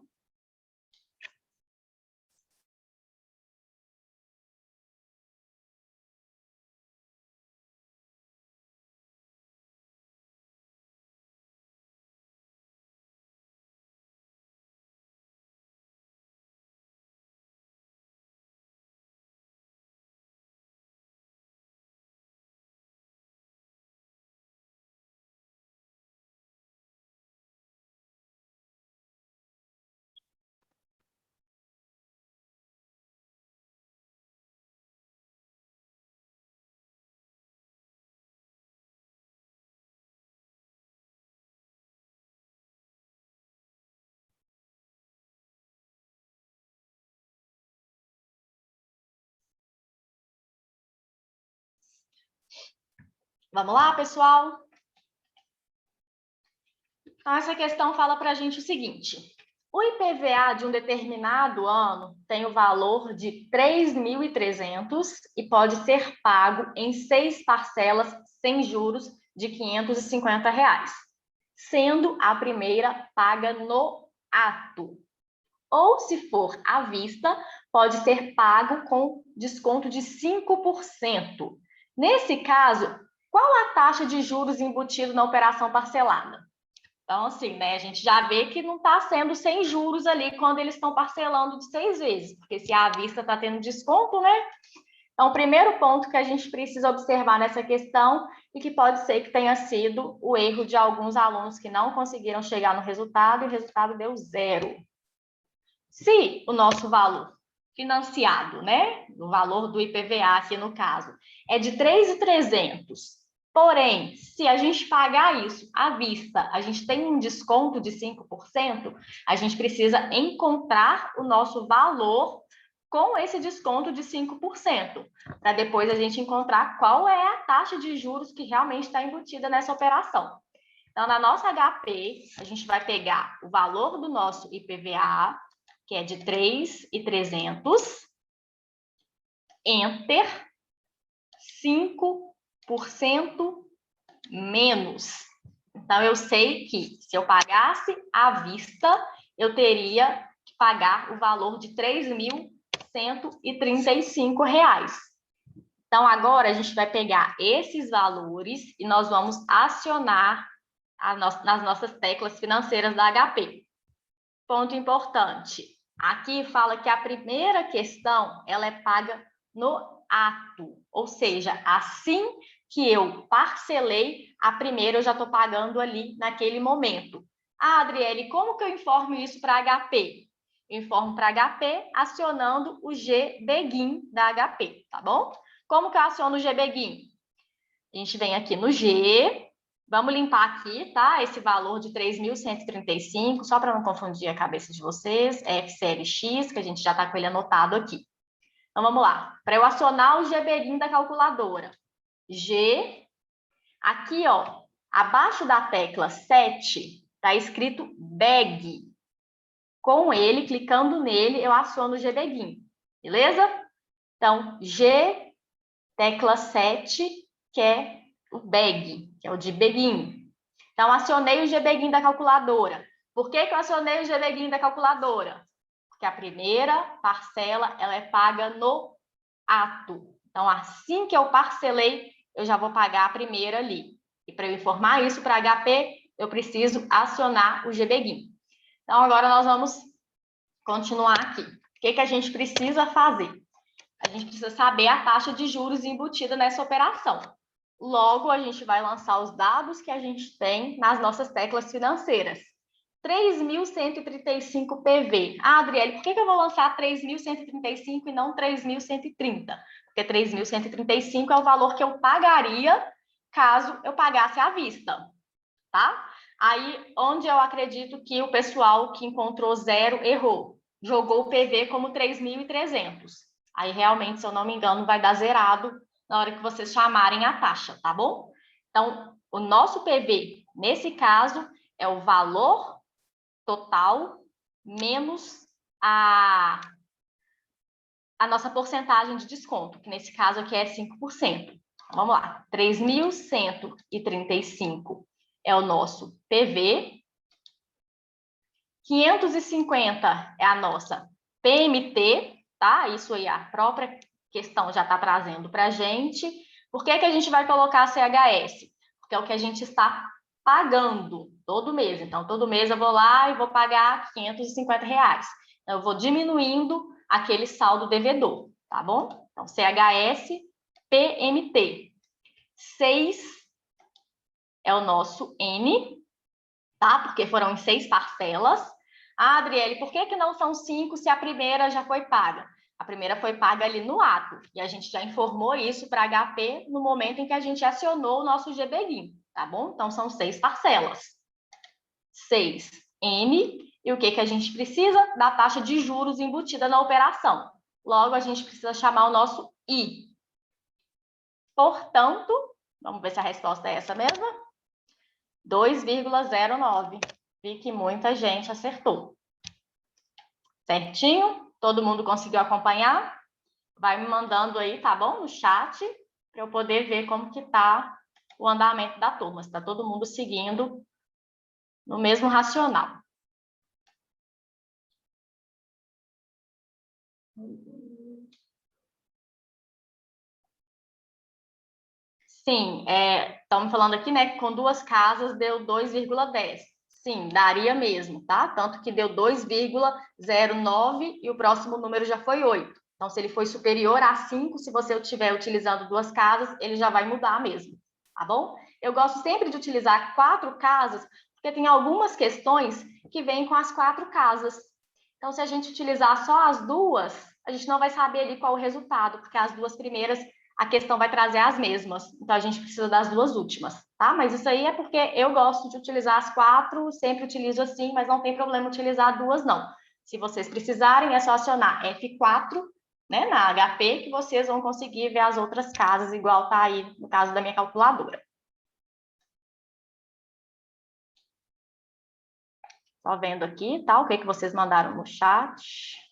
Vamos lá, pessoal? Então, essa questão fala para a gente o seguinte: o IPVA de um determinado ano tem o valor de 3.300 e pode ser pago em 6 parcelas sem juros de R$ 550, sendo a primeira paga no ato. Ou, se for à vista, pode ser pago com desconto de 5%. Nesse caso, qual a taxa de juros embutido na operação parcelada? Então, assim, né, a gente já vê que não está sendo sem juros ali quando eles estão parcelando de 6 vezes, porque se à vista está tendo desconto, né? Então, o primeiro ponto que a gente precisa observar nessa questão, e que pode ser que tenha sido o erro de alguns alunos que não conseguiram chegar no resultado, e o resultado deu 0. Se o nosso valor financiado, né, o valor do IPVA aqui no caso, é de 3.300, porém, se a gente pagar isso à vista, a gente tem um desconto de 5%, a gente precisa encontrar o nosso valor com esse desconto de 5%, para depois a gente encontrar qual é a taxa de juros que realmente está embutida nessa operação. Então, na nossa HP, a gente vai pegar o valor do nosso IPVA, que é de 3.300, enter, 5% menos. Então, eu sei que se eu pagasse à vista, eu teria que pagar o valor de R$ 3.135. Então, agora a gente vai pegar esses valores e nós vamos acionar nas nossas teclas financeiras da HP. Ponto importante. Aqui fala que a primeira questão, ela é paga no ato, ou seja, assim que eu parcelei, a primeira eu já estou pagando ali naquele momento. Ah, Adriele, como que eu informo isso para HP? Eu informo para HP acionando o GBegin da HP, tá bom? Como que eu aciono o GBegin? A gente vem aqui no G, vamos limpar aqui, tá? Esse valor de 3.135, só para não confundir a cabeça de vocês, é FCLX, que a gente já está com ele anotado aqui. Então, vamos lá. Para eu acionar o GBegin da calculadora, G, aqui, ó, abaixo da tecla 7, está escrito BEG. Com ele, clicando nele, eu aciono o GBegin, beleza? Então, G, tecla 7, que é o BEG, que é o de Begin. Então, acionei o GBegin da calculadora. Por que eu acionei o GBegin da calculadora? Porque a primeira parcela ela é paga no ato. Então, assim que eu parcelei, eu já vou pagar a primeira ali. E para eu informar isso para HP, eu preciso acionar o GBegin. Então, agora nós vamos continuar aqui. O que a gente precisa fazer? A gente precisa saber a taxa de juros embutida nessa operação. Logo, a gente vai lançar os dados que a gente tem nas nossas teclas financeiras. 3.135 PV. Ah, Adriele, por que eu vou lançar 3.135 e não 3.130? Porque 3.135 é o valor que eu pagaria caso eu pagasse à vista, tá? Aí, onde eu acredito que o pessoal que encontrou 0 errou, jogou o PV como 3.300. Aí, realmente, se eu não me engano, vai dar zerado na hora que vocês chamarem a taxa, tá bom? Então, o nosso PV, nesse caso, é o valor total menos a nossa porcentagem de desconto, que nesse caso aqui é 5%. Vamos lá, 3.135 é o nosso PV, 550 é a nossa PMT, tá? Isso aí a própria questão já está trazendo para a gente. Por que que a gente vai colocar CHS? Porque é o que a gente está pagando todo mês. Então, todo mês eu vou lá e vou pagar R$ 550. Então, eu vou diminuindo aquele saldo devedor, tá bom? Então, CHS, PMT. 6 é o nosso N, tá? Porque foram em 6 parcelas. Ah, Adriele, por que que não são 5 se a primeira já foi paga? A primeira foi paga ali no ato, e a gente já informou isso para HP no momento em que a gente acionou o nosso GBGIM, tá bom? Então, são 6 parcelas. 6 N, e o que que a gente precisa? Da taxa de juros embutida na operação. Logo, a gente precisa chamar o nosso I. Portanto, vamos ver se a resposta é essa mesma? 2,09. Vi que muita gente acertou. Certinho? Todo mundo conseguiu acompanhar? Vai me mandando aí, tá bom? No chat, para eu poder ver como que tá o andamento da turma. Se está todo mundo seguindo no mesmo racional. Sim, estamos falando aqui, né, que com 2 casas deu 2,10. Sim, daria mesmo, tá? Tanto que deu 2,09 e o próximo número já foi 8. Então, se ele foi superior a 5, se você estiver utilizando 2 casas, ele já vai mudar mesmo, tá bom? Eu gosto sempre de utilizar 4 casas, porque tem algumas questões que vêm com as 4 casas. Então, se a gente utilizar só as duas, a gente não vai saber ali qual o resultado, porque as duas primeiras a questão vai trazer as mesmas. Então, a gente precisa das duas últimas, tá? Mas isso aí é porque eu gosto de utilizar as 4, sempre utilizo assim, mas não tem problema utilizar duas, não. Se vocês precisarem, é só acionar F4, né, na HP, que vocês vão conseguir ver as outras casas, igual tá aí no caso da minha calculadora. Só vendo aqui, tá? O que vocês mandaram no chat.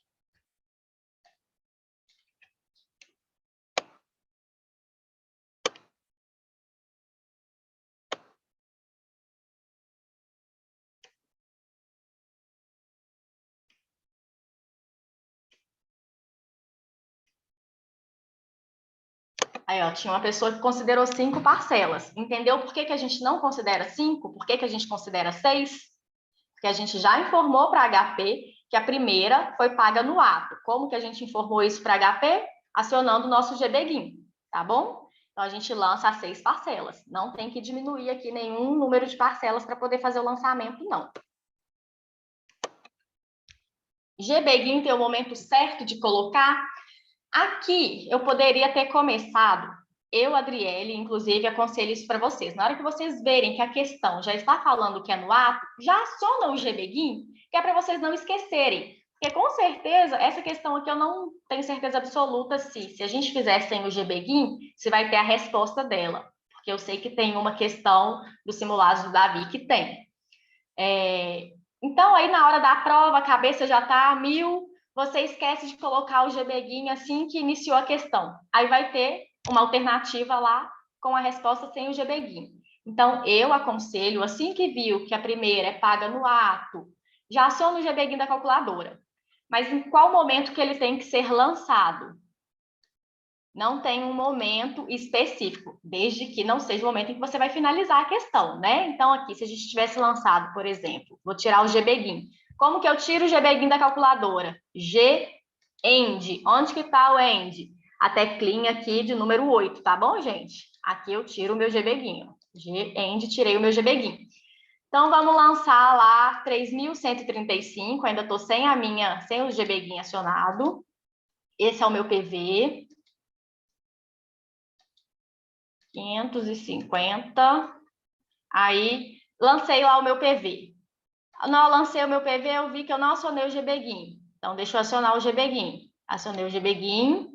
Aí, ó, tinha uma pessoa que considerou 5 parcelas. Entendeu por que que a gente não considera 5? Por que que a gente considera 6? Porque a gente já informou para a HP que a primeira foi paga no ato. Como que a gente informou isso para a HP? Acionando o nosso GBGIM, tá bom? Então, a gente lança as 6 parcelas. Não tem que diminuir aqui nenhum número de parcelas para poder fazer o lançamento, não. GBGIM tem o momento certo de colocar. Aqui, eu poderia ter começado, eu, Adriele, inclusive, aconselho isso para vocês. Na hora que vocês verem que a questão já está falando que é no ato, já aciona o GBGIM, que é para vocês não esquecerem. Porque, com certeza, essa questão aqui eu não tenho certeza absoluta se a gente fizer sem o GBGIM, se vai ter a resposta dela. Porque eu sei que tem uma questão do simulado do Davi que tem. Então, aí na hora da prova, a cabeça já está a 1000, você esquece de colocar o GBGIM assim que iniciou a questão. Aí vai ter uma alternativa lá com a resposta sem o GBGIM. Então, eu aconselho, assim que viu que a primeira é paga no ato, já aciona o GBGIM da calculadora. Mas em qual momento que ele tem que ser lançado? Não tem um momento específico, desde que não seja o momento em que você vai finalizar a questão, né? Então, aqui, se a gente tivesse lançado, por exemplo, vou tirar o GBGIM. Como que eu tiro o GBGIM da calculadora? G-END. Onde que está o END? A teclinha aqui de número 8, tá bom, gente? Aqui eu tiro o meu GBGIM. G-END, tirei o meu GBGIM. Então, vamos lançar lá 3.135, ainda estou sem o GBGIM acionado. Esse é o meu PV. 550. Aí, lancei lá o meu PV. Não, lancei o meu PV, eu vi que eu não acionei o GBGIM. Então, deixa eu acionar o GBGIM. Acionei o GBGIM.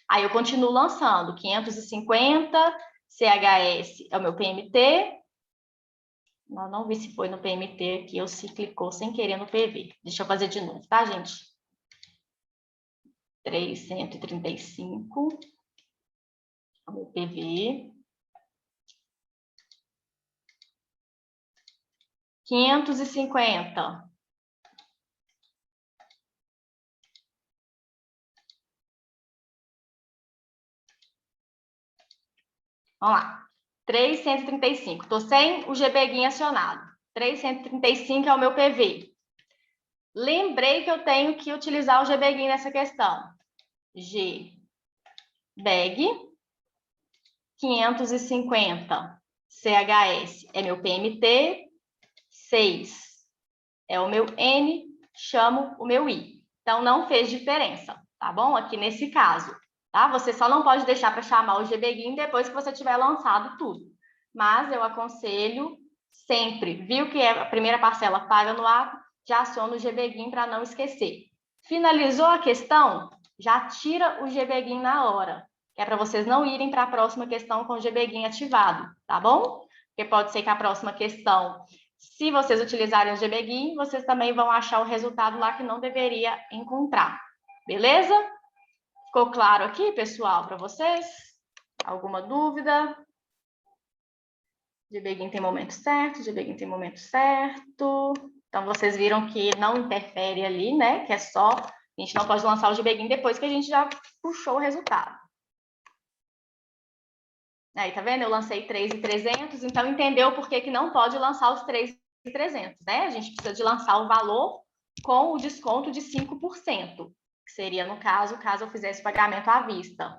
Aí, eu continuo lançando. 550, CHS é o meu PMT. Não vi se foi no PMT aqui ou se clicou sem querer no PV. Deixa eu fazer de novo, tá, gente? 335. É o meu PV. 550. Vamos lá. 335. Estou sem o GBGIN acionado. 335 é o meu PV. Lembrei que eu tenho que utilizar o GBGIN nessa questão. GBEG 550 CHS é meu PMT, 6 é o meu N, chamo o meu I. Então, não fez diferença, tá bom? Aqui nesse caso, tá? Você só não pode deixar para chamar o GBGIN depois que você tiver lançado tudo. Mas eu aconselho sempre, viu que a primeira parcela paga no ato, já aciona o GBGIN para não esquecer. Finalizou a questão? Já tira o GBGIN na hora, que é para vocês não irem para a próxima questão com o GBGIN ativado, tá bom? Porque pode ser que a próxima questão, se vocês utilizarem o GBGIN, vocês também vão achar o resultado lá que não deveria encontrar. Beleza? Ficou claro aqui, pessoal, para vocês? Alguma dúvida? GBGIN tem momento certo, GBGIN tem momento certo. Então, vocês viram que não interfere ali, né? Que é só... A gente não pode lançar o GBGIN depois que a gente já puxou o resultado. Aí, tá vendo? Eu lancei 3.300, então entendeu por que não pode lançar os 3.300, né? A gente precisa de lançar o valor com o desconto de 5%, que seria, no caso eu fizesse pagamento à vista.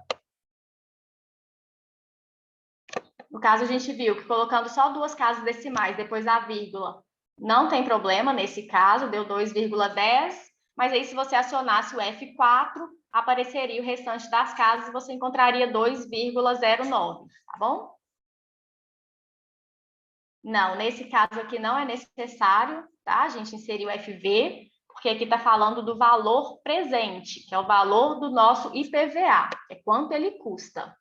No caso, a gente viu que colocando só duas casas decimais depois da vírgula, não tem problema nesse caso, deu 2,10, mas aí se você acionasse o F4, apareceria o restante das casas e você encontraria 2,09, tá bom? Não, nesse caso aqui não é necessário, tá? A gente inserir o FV, porque aqui está falando do valor presente, que é o valor do nosso IPVA, é quanto ele custa.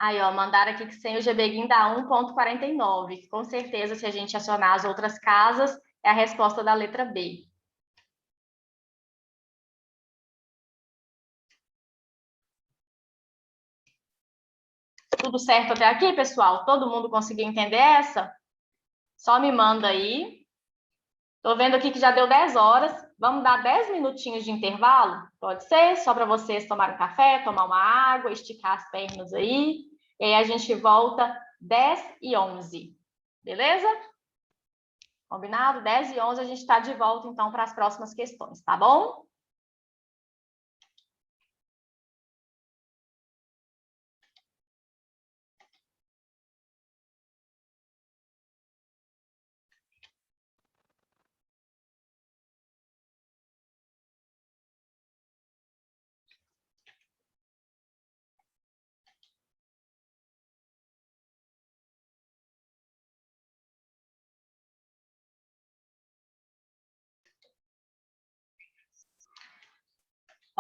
Aí, ó, mandaram aqui que sem o GBGIN dá 1,49, que com certeza, se a gente acionar as outras casas, é a resposta da letra B. Tudo certo até aqui, pessoal? Todo mundo conseguiu entender essa? Só me manda aí. Estou vendo aqui que já deu 10 horas. Vamos dar 10 minutinhos de intervalo? Pode ser? Só para vocês tomarem um café, tomar uma água, esticar as pernas aí. E aí a gente volta 10h11. Beleza? Combinado? 10h11 a gente está de volta, então, para as próximas questões, tá bom?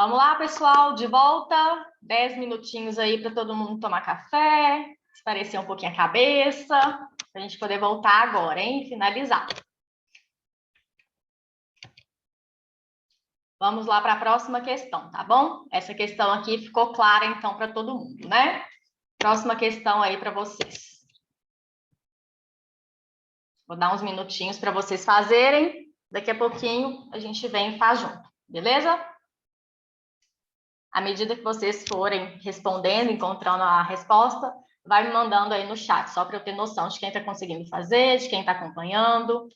Vamos lá, pessoal, de volta. 10 minutinhos aí para todo mundo tomar café, esparecer um pouquinho a cabeça, para a gente poder voltar agora, hein? Finalizar. Vamos lá para a próxima questão, tá bom? Essa questão aqui ficou clara, então, para todo mundo, né? Próxima questão aí para vocês. Vou dar uns minutinhos para vocês fazerem. Daqui a pouquinho a gente vem e faz junto, beleza? À medida que vocês forem respondendo, encontrando a resposta, vai me mandando aí no chat, só para eu ter noção de quem está conseguindo fazer, de quem está acompanhando.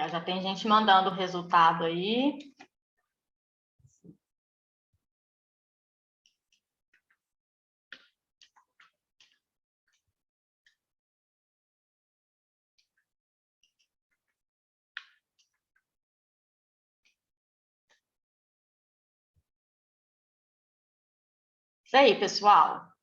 Já tem gente mandando o resultado aí. Isso aí, pessoal.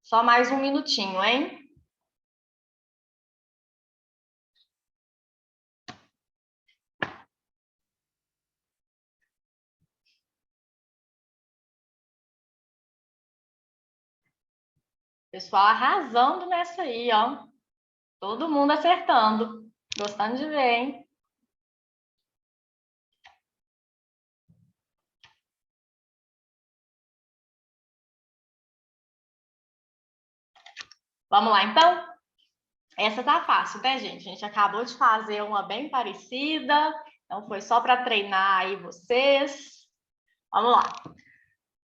Só mais um minutinho, hein? Pessoal arrasando nessa aí, ó. Todo mundo acertando. Gostando de ver, hein? Vamos lá, então? Essa tá fácil, né, gente? A gente acabou de fazer uma bem parecida, então foi só para treinar aí vocês. Vamos lá.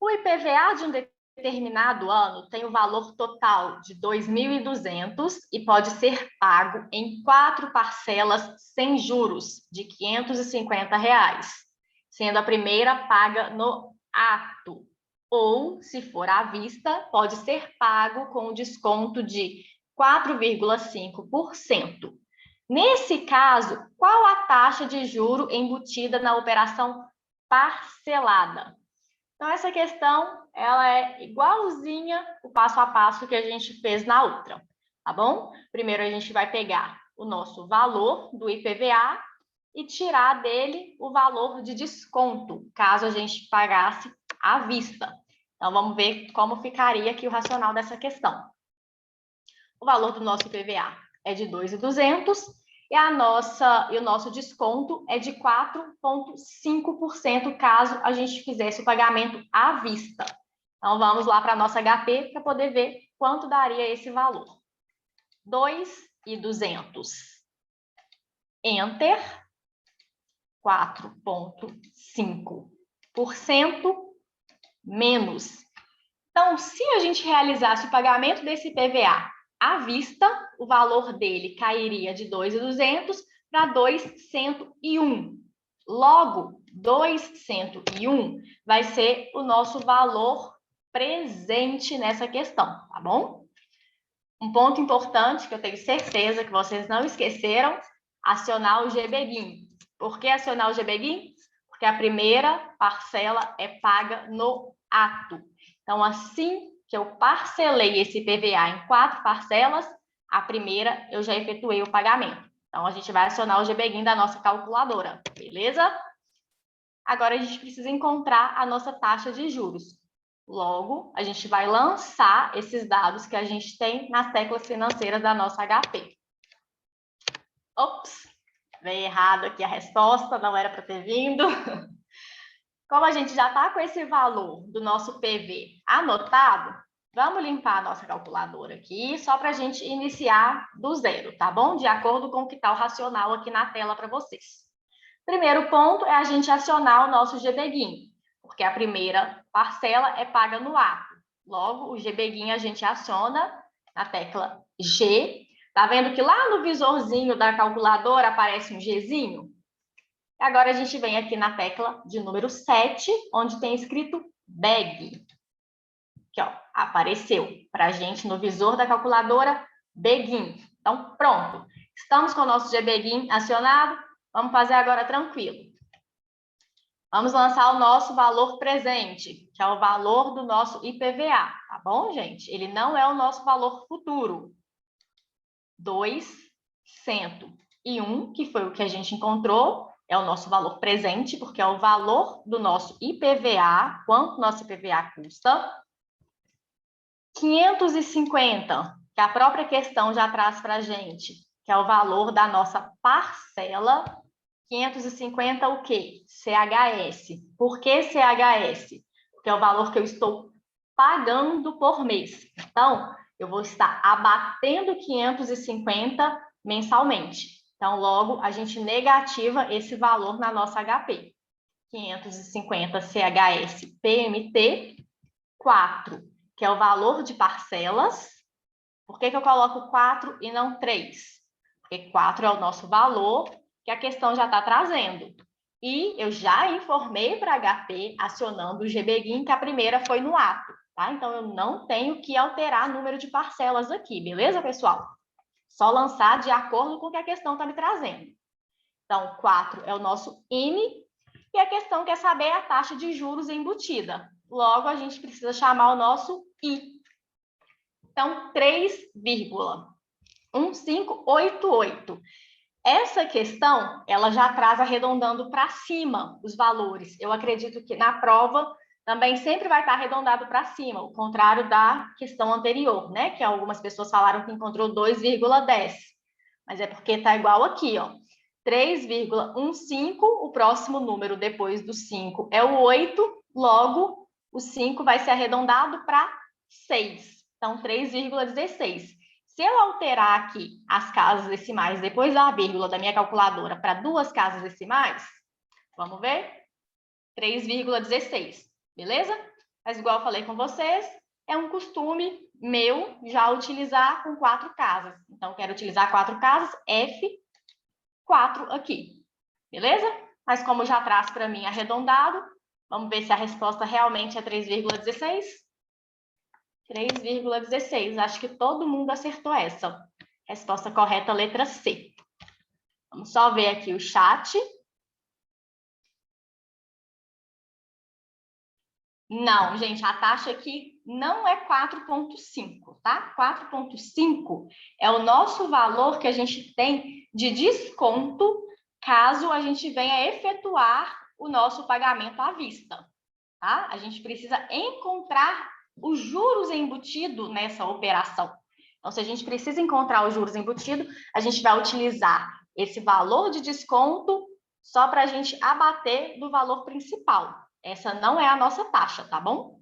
O IPVA de um determinado ano tem o valor total de 2.200 e pode ser pago em 4 parcelas sem juros de R$ 550, sendo a primeira paga no ato. Ou, se for à vista, pode ser pago com desconto de 4,5%. Nesse caso, qual a taxa de juro embutida na operação parcelada? Então, essa questão, ela é igualzinha o passo a passo que a gente fez na outra, tá bom? Primeiro, a gente vai pegar o nosso valor do IPVA e tirar dele o valor de desconto, caso a gente pagasse à vista. Então, vamos ver como ficaria aqui o racional dessa questão. O valor do nosso IPVA é de 2.200 e o nosso desconto é de 4,5% caso a gente fizesse o pagamento à vista. Então, vamos lá para a nossa HP para poder ver quanto daria esse valor. 2.200. Enter. 4,5% menos. Então, se a gente realizasse o pagamento desse IPVA à vista, o valor dele cairia de 2.200 para 201. Logo, 201 vai ser o nosso valor presente nessa questão, tá bom? Um ponto importante que eu tenho certeza que vocês não esqueceram, acionar o GBGIM. Por que acionar o GBGIM? Porque a primeira parcela é paga no ato. Então, assim que eu parcelei esse IPVA em 4 parcelas, a primeira eu já efetuei o pagamento. Então, a gente vai acionar o GBGIM da nossa calculadora, beleza? Agora, a gente precisa encontrar a nossa taxa de juros. Logo, a gente vai lançar esses dados que a gente tem nas teclas financeiras da nossa HP. Ops, veio errado aqui a resposta, não era para ter vindo. Como a gente já está com esse valor do nosso PV anotado, vamos limpar a nossa calculadora aqui, só para a gente iniciar do zero, tá bom? De acordo com o que está o racional aqui na tela para vocês. Primeiro ponto é a gente acionar o nosso GBGIM, porque a primeira parcela é paga no ato. Logo, o GBGIM a gente aciona na tecla G. Tá vendo que lá no visorzinho da calculadora aparece um Gzinho? Agora a gente vem aqui na tecla de número 7, onde tem escrito BEG. Aqui, ó, apareceu para a gente no visor da calculadora BEGIM. Então, pronto. Estamos com o nosso GBGIM acionado. Vamos fazer agora tranquilo. Vamos lançar o nosso valor presente, que é o valor do nosso IPVA, tá bom, gente? Ele não é o nosso valor futuro. 201, que foi o que a gente encontrou, é o nosso valor presente, porque é o valor do nosso IPVA, quanto nosso IPVA custa. 550, que a própria questão já traz para a gente, que é o valor da nossa parcela. 550 o quê? CHS. Por que CHS? Porque é o valor que eu estou pagando por mês. Então, eu vou estar abatendo 550 mensalmente. Então, logo, a gente negativa esse valor na nossa HP. 550 CHS PMT, 4 que é o valor de parcelas. Por que eu coloco 4 e não 3? Porque 4 é o nosso valor que a questão já está trazendo. E eu já informei para a HP, acionando o GBGIN, que a primeira foi no ato, tá? Então, eu não tenho que alterar número de parcelas aqui, beleza, pessoal? Só lançar de acordo com o que a questão está me trazendo. Então, 4 é o nosso INE, e a questão quer saber a taxa de juros embutida. Logo, a gente precisa chamar o nosso I. Então, 3,1588. Essa questão, ela já traz arredondando para cima os valores. Eu acredito que na prova também sempre vai estar arredondado para cima, o contrário da questão anterior, né? Que algumas pessoas falaram que encontrou 2,10. Mas é porque está igual aqui, ó. 3,15, o próximo número depois do 5 é o 8, logo o 5 vai ser arredondado para 6. Então, 3,16. Se eu alterar aqui as casas decimais depois da vírgula da minha calculadora para 2 casas decimais, vamos ver? 3,16, beleza? Mas igual eu falei com vocês, é um costume meu já utilizar com 4 casas. Então, quero utilizar 4 casas, F4 aqui, beleza? Mas como já traz para mim arredondado, vamos ver se a resposta realmente é 3,16. 3,16. Acho que todo mundo acertou essa. Resposta correta, letra C. Vamos só ver aqui o chat. Não, gente, a taxa aqui não é 4,5, tá? 4,5 é o nosso valor que a gente tem de desconto caso a gente venha efetuar o nosso pagamento à vista, tá? A gente precisa encontrar os juros embutidos nessa operação. Então, se a gente precisa encontrar os juros embutidos, a gente vai utilizar esse valor de desconto só para a gente abater do valor principal. Essa não é a nossa taxa, tá bom?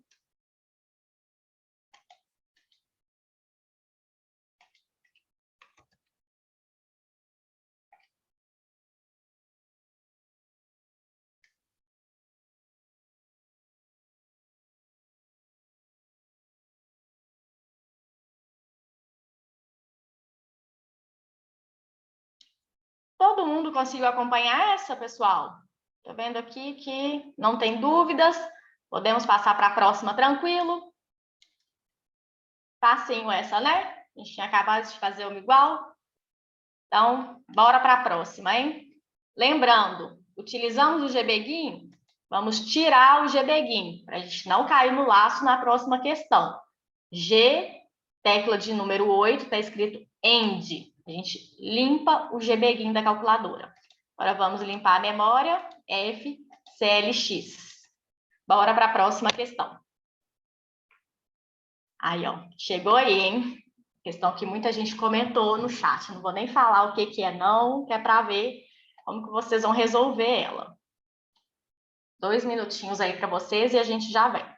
Todo mundo conseguiu acompanhar essa, pessoal? Estou vendo aqui que não tem dúvidas. Podemos passar para a próxima tranquilo. Facinho essa, né? A gente tinha acabado de fazer uma igual. Então, bora para a próxima, hein? Lembrando, utilizamos o GBGIN, vamos tirar o GBGIN, para a gente não cair no laço na próxima questão. G, tecla de número 8, está escrito END. A gente limpa o GBGIN da calculadora. Agora vamos limpar a memória, F, CLX. Bora para a próxima questão. Aí, ó, chegou aí, hein? Questão que muita gente comentou no chat. Não vou nem falar o que é não, que é para ver como que vocês vão resolver ela. 2 minutinhos aí para vocês e a gente já vem.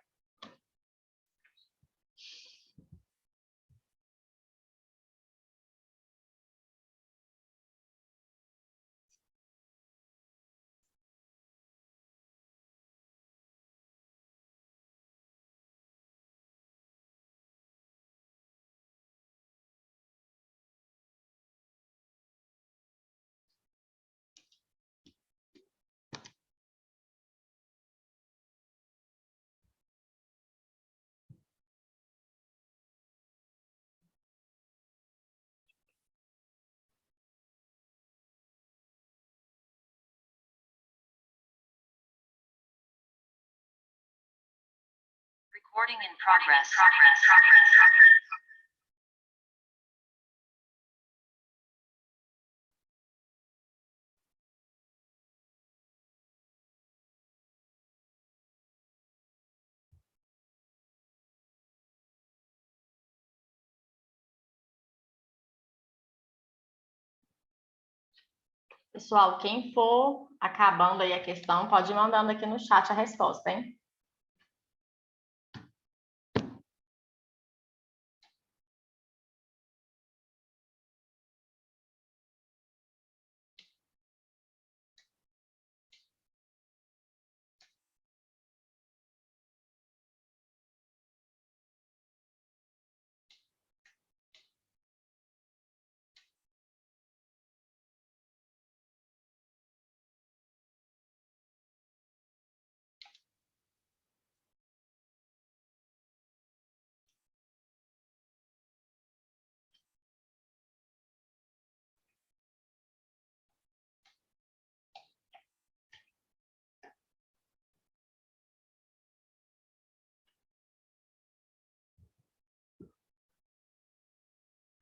Recording in progress. Pessoal, quem for acabando aí a questão, pode ir mandando aqui no chat a resposta, hein?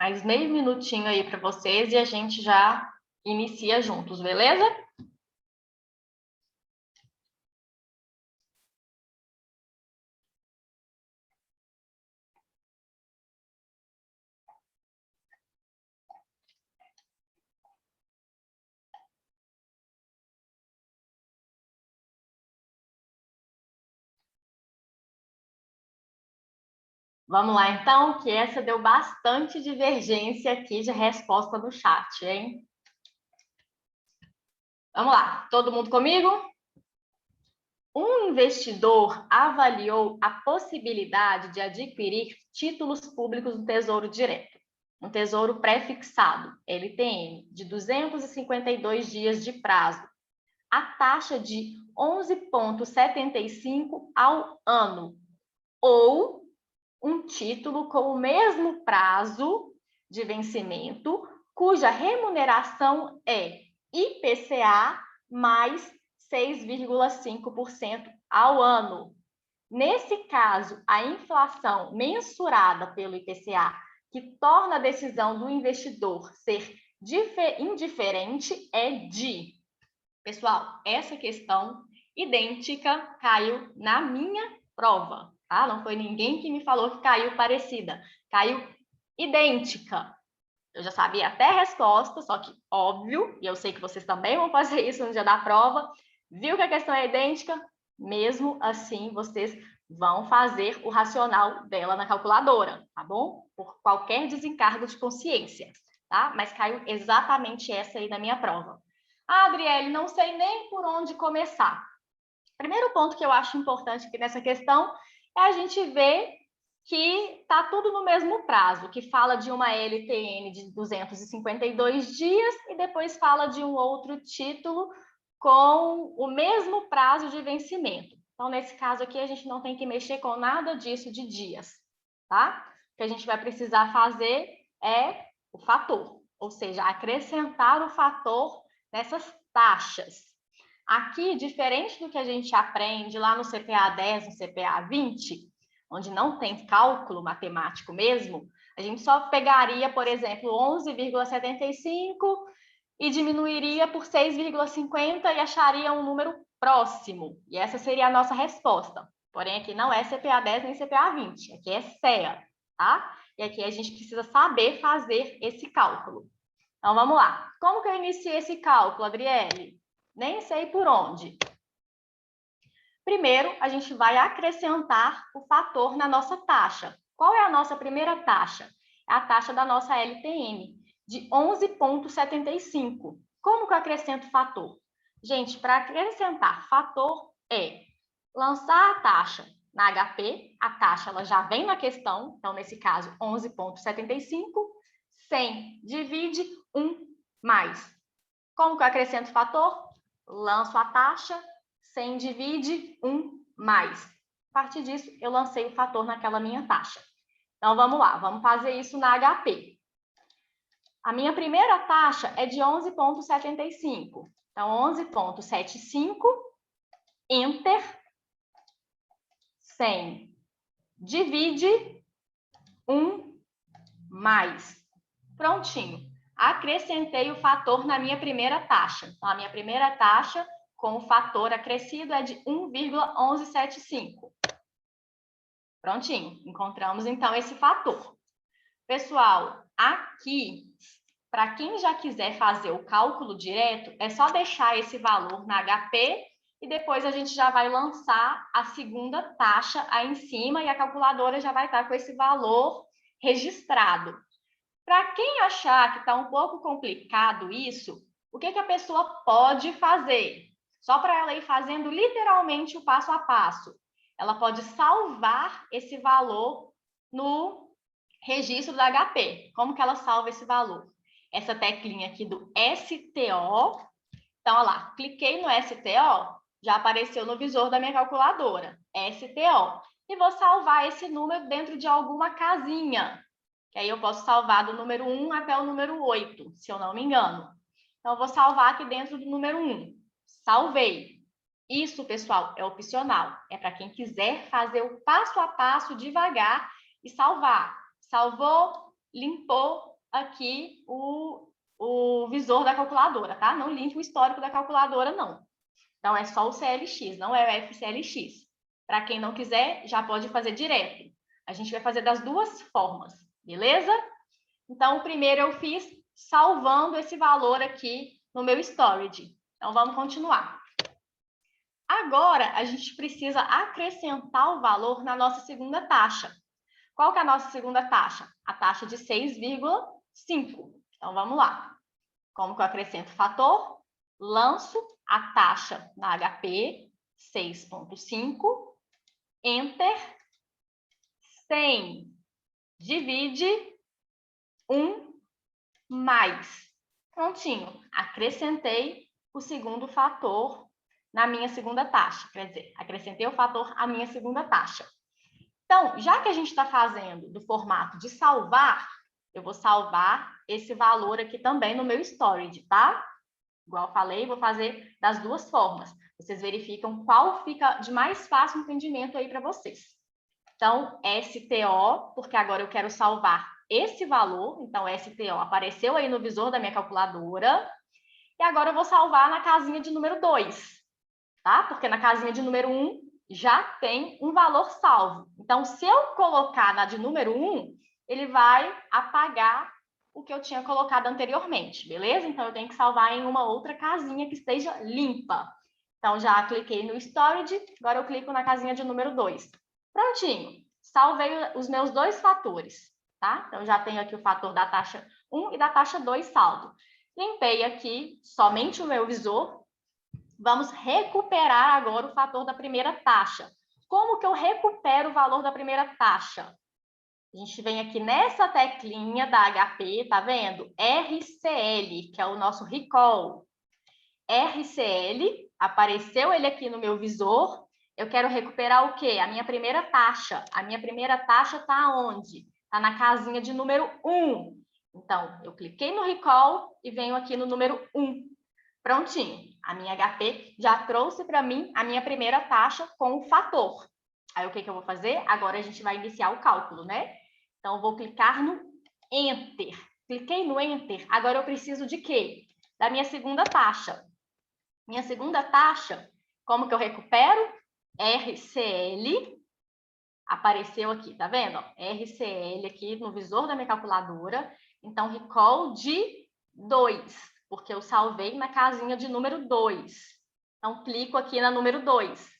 Mais meio minutinho aí para vocês e a gente já inicia juntos, beleza? Vamos lá, então, que essa deu bastante divergência aqui de resposta no chat, hein? Vamos lá, todo mundo comigo? Um investidor avaliou a possibilidade de adquirir títulos públicos do Tesouro Direto, um tesouro pré-fixado, LTN, de 252 dias de prazo, a taxa de 11,75 ao ano, ou um título com o mesmo prazo de vencimento, cuja remuneração é IPCA mais 6,5% ao ano. Nesse caso, a inflação mensurada pelo IPCA, que torna a decisão do investidor ser indiferente, é de... Pessoal, essa questão idêntica caiu na minha prova, tá? Não foi ninguém que me falou que caiu parecida, caiu idêntica. Eu já sabia até a resposta, só que, óbvio, e eu sei que vocês também vão fazer isso no dia da prova, viu que a questão é idêntica? Mesmo assim, vocês vão fazer o racional dela na calculadora, tá bom? Por qualquer desencargo de consciência, tá? Mas caiu exatamente essa aí na minha prova. Ah, Adriele, não sei nem por onde começar. Primeiro ponto que eu acho importante aqui nessa questão é a gente ver que está tudo no mesmo prazo, que fala de uma LTN de 252 dias e depois fala de um outro título com o mesmo prazo de vencimento. Então, nesse caso aqui, a gente não tem que mexer com nada disso de dias, tá? O que a gente vai precisar fazer é o fator, ou seja, acrescentar o fator nessas taxas. Aqui, diferente do que a gente aprende lá no CPA 10, no CPA 20, onde não tem cálculo matemático mesmo, a gente só pegaria, por exemplo, 11,75 e diminuiria por 6,50 e acharia um número próximo. E essa seria a nossa resposta. Porém, aqui não é CPA 10 nem CPA 20, aqui é CEA, tá? E aqui a gente precisa saber fazer esse cálculo. Então, vamos lá. Como que eu iniciei esse cálculo, Adriele? Nem sei por onde. Primeiro, a gente vai acrescentar o fator na nossa taxa. Qual é a nossa primeira taxa? É a taxa da nossa LTN, de 11,75. Como que eu acrescento fator? Gente, para acrescentar fator é lançar a taxa na HP, a taxa ela já vem na questão, então nesse caso 11,75, 100 divide 1 mais. Como que eu acrescento fator? Lanço a taxa, 100 divide 1 mais. A partir disso, eu lancei o fator naquela minha taxa. Então, vamos lá, vamos fazer isso na HP. A minha primeira taxa é de 11,75. Então, 11,75, Enter, 100, divide 1 mais. Prontinho. Acrescentei o fator na minha primeira taxa. Então, a minha primeira taxa com o fator acrescido é de 1,1175. Prontinho. Encontramos, então, esse fator. Pessoal, aqui, para quem já quiser fazer o cálculo direto, é só deixar esse valor na HP e depois a gente já vai lançar a segunda taxa aí em cima e a calculadora já vai estar com esse valor registrado. Para quem achar que está um pouco complicado isso, o que a pessoa pode fazer? Só para ela ir fazendo literalmente o passo a passo. Ela pode salvar esse valor no registro da HP. Como que ela salva esse valor? Essa teclinha aqui do STO. Então, olha lá, cliquei no STO, já apareceu no visor da minha calculadora, STO. E vou salvar esse número dentro de alguma casinha. Que aí eu posso salvar do número 1 até o número 8, se eu não me engano. Então, eu vou salvar aqui dentro do número 1. Salvei. Isso, pessoal, é opcional. É para quem quiser fazer o passo a passo devagar e salvar. Salvou, limpou, aqui o visor da calculadora, tá? Não limpe o histórico da calculadora, não. Então, é só o CLX, não é o FCLX. Para quem não quiser, já pode fazer direto. A gente vai fazer das duas formas, beleza? Então, o primeiro eu fiz salvando esse valor aqui no meu storage. Então, vamos continuar. Agora, a gente precisa acrescentar o valor na nossa segunda taxa. Qual que é a nossa segunda taxa? A taxa de 6,5. Então, vamos lá. Como que eu acrescento o fator? Lanço a taxa na HP, 6,5, Enter, 100, divide 1 mais. Prontinho, acrescentei o segundo fator na minha segunda taxa. Quer dizer, acrescentei o fator à minha segunda taxa. Então, já que a gente está fazendo do formato de salvar, eu vou salvar esse valor aqui também no meu storage, tá? Igual eu falei, vou fazer das duas formas. Vocês verificam qual fica de mais fácil entendimento aí para vocês. Então, STO, porque agora eu quero salvar esse valor. Então, STO apareceu aí no visor da minha calculadora. E agora eu vou salvar na casinha de número 2, tá? Porque na casinha de número 1 já tem um valor salvo. Então, se eu colocar na de número 1, ele vai apagar o que eu tinha colocado anteriormente, beleza? Então, eu tenho que salvar em uma outra casinha que esteja limpa. Então, já cliquei no Storage, agora eu clico na casinha de número 2. Prontinho, salvei os meus dois fatores, tá? Então, já tenho aqui o fator da taxa 1 e da taxa 2 salvo. Limpei aqui somente o meu visor. Vamos recuperar agora o fator da primeira taxa. Como que eu recupero o valor da primeira taxa? A gente vem aqui nessa teclinha da HP, tá vendo? RCL, que é o nosso recall. RCL, apareceu ele aqui no meu visor. Eu quero recuperar o quê? A minha primeira taxa. A minha primeira taxa está onde? Está na casinha de número 1. Então, eu cliquei no recall e venho aqui no número 1. Prontinho. A minha HP já trouxe para mim a minha primeira taxa com o fator. Aí, o que eu vou fazer? Agora, a gente vai iniciar o cálculo, né? Então, eu vou clicar no Enter. Cliquei no Enter. Agora, eu preciso de quê? Da minha segunda taxa. Minha segunda taxa, como que eu recupero? RCL, apareceu aqui, tá vendo? RCL aqui no visor da minha calculadora. Então, recall de 2, porque eu salvei na casinha de número 2. Então, clico aqui na número 2.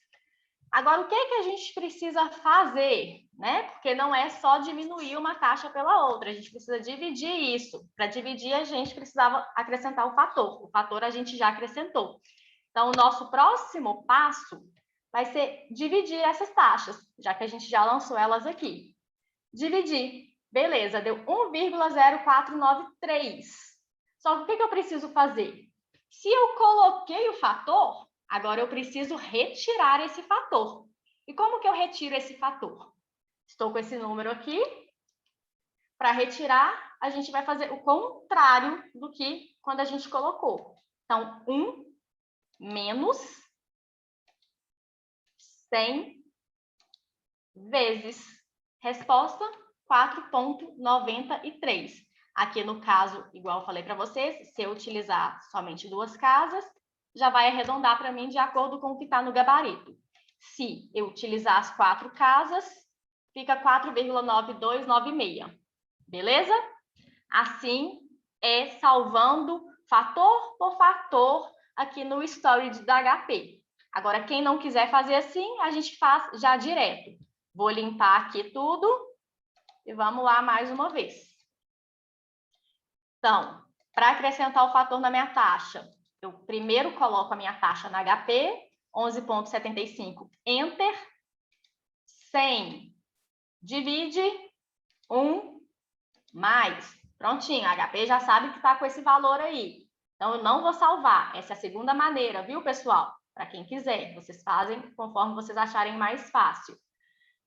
Agora, o que é que a gente precisa fazer, né? Porque não é só diminuir uma taxa pela outra, a gente precisa dividir isso. Para dividir, a gente precisava acrescentar o fator. O fator a gente já acrescentou. Então, o nosso próximo passo vai ser dividir essas taxas, já que a gente já lançou elas aqui. Dividir. Beleza, deu 1,0493. Só que o que eu preciso fazer? Se eu coloquei o fator, agora eu preciso retirar esse fator. E como que eu retiro esse fator? Estou com esse número aqui. Para retirar, a gente vai fazer o contrário do que quando a gente colocou. Então, 1 menos 100 vezes. Resposta, 4,93. Aqui no caso, igual eu falei para vocês, se eu utilizar somente duas casas, já vai arredondar para mim de acordo com o que está no gabarito. Se eu utilizar as 4 casas, fica 4,9296. Beleza? Assim, é salvando fator por fator aqui no storage da HP. Agora, quem não quiser fazer assim, a gente faz já direto. Vou limpar aqui tudo e vamos lá mais uma vez. Então, para acrescentar o fator na minha taxa, eu primeiro coloco a minha taxa na HP, 11,75, Enter, 100, divide 1 mais. Prontinho, a HP já sabe que está com esse valor aí. Então, eu não vou salvar. Essa é a segunda maneira, viu, pessoal? Para quem quiser, vocês fazem conforme vocês acharem mais fácil.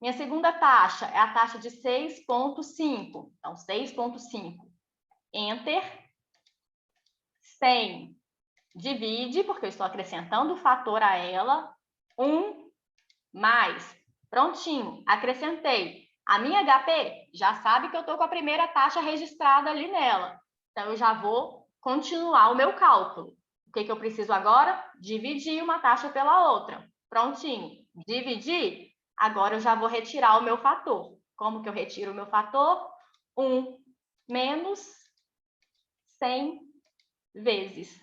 Minha segunda taxa é a taxa de 6,5. Então, 6,5. Enter. 100. Divide, porque eu estou acrescentando o fator a ela. 1 mais. Prontinho, acrescentei. A minha HP já sabe que eu estou com a primeira taxa registrada ali nela. Então, eu já vou continuar o meu cálculo. O que eu preciso agora? Dividir uma taxa pela outra. Prontinho. Dividir. Agora, eu já vou retirar o meu fator. Como que eu retiro o meu fator? 1 menos 100 vezes.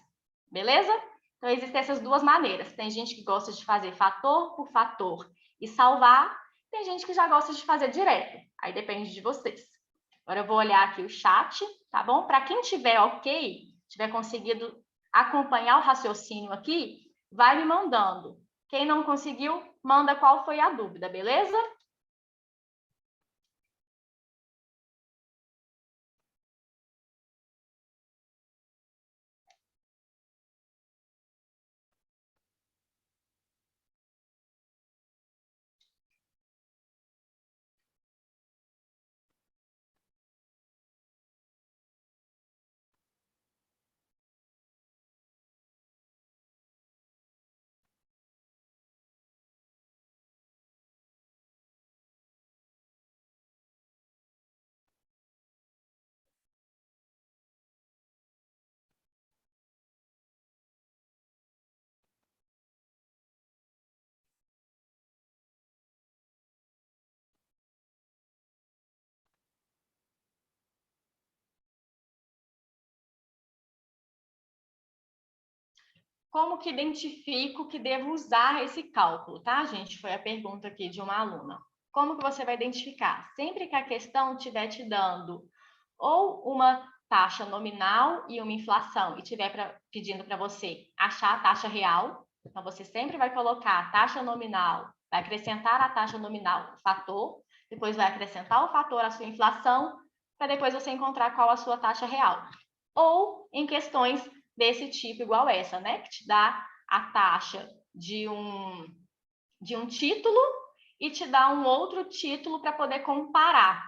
Beleza? Então, existem essas duas maneiras. Tem gente que gosta de fazer fator por fator e salvar. Tem gente que já gosta de fazer direto. Aí depende de vocês. Agora eu vou olhar aqui o chat, tá bom? Para quem tiver ok, tiver conseguido acompanhar o raciocínio aqui, vai me mandando. Quem não conseguiu, manda qual foi a dúvida, beleza? Como que identifico que devo usar esse cálculo, tá, gente? Foi a pergunta aqui de uma aluna. Como que você vai identificar? Sempre que a questão estiver te dando ou uma taxa nominal e uma inflação e estiver pedindo para você achar a taxa real, então você sempre vai colocar a taxa nominal, vai acrescentar a taxa nominal o fator, depois vai acrescentar o fator à sua inflação, para depois você encontrar qual a sua taxa real. Ou em questões desse tipo, igual essa, né? Que te dá a taxa de um título e te dá um outro título para poder comparar.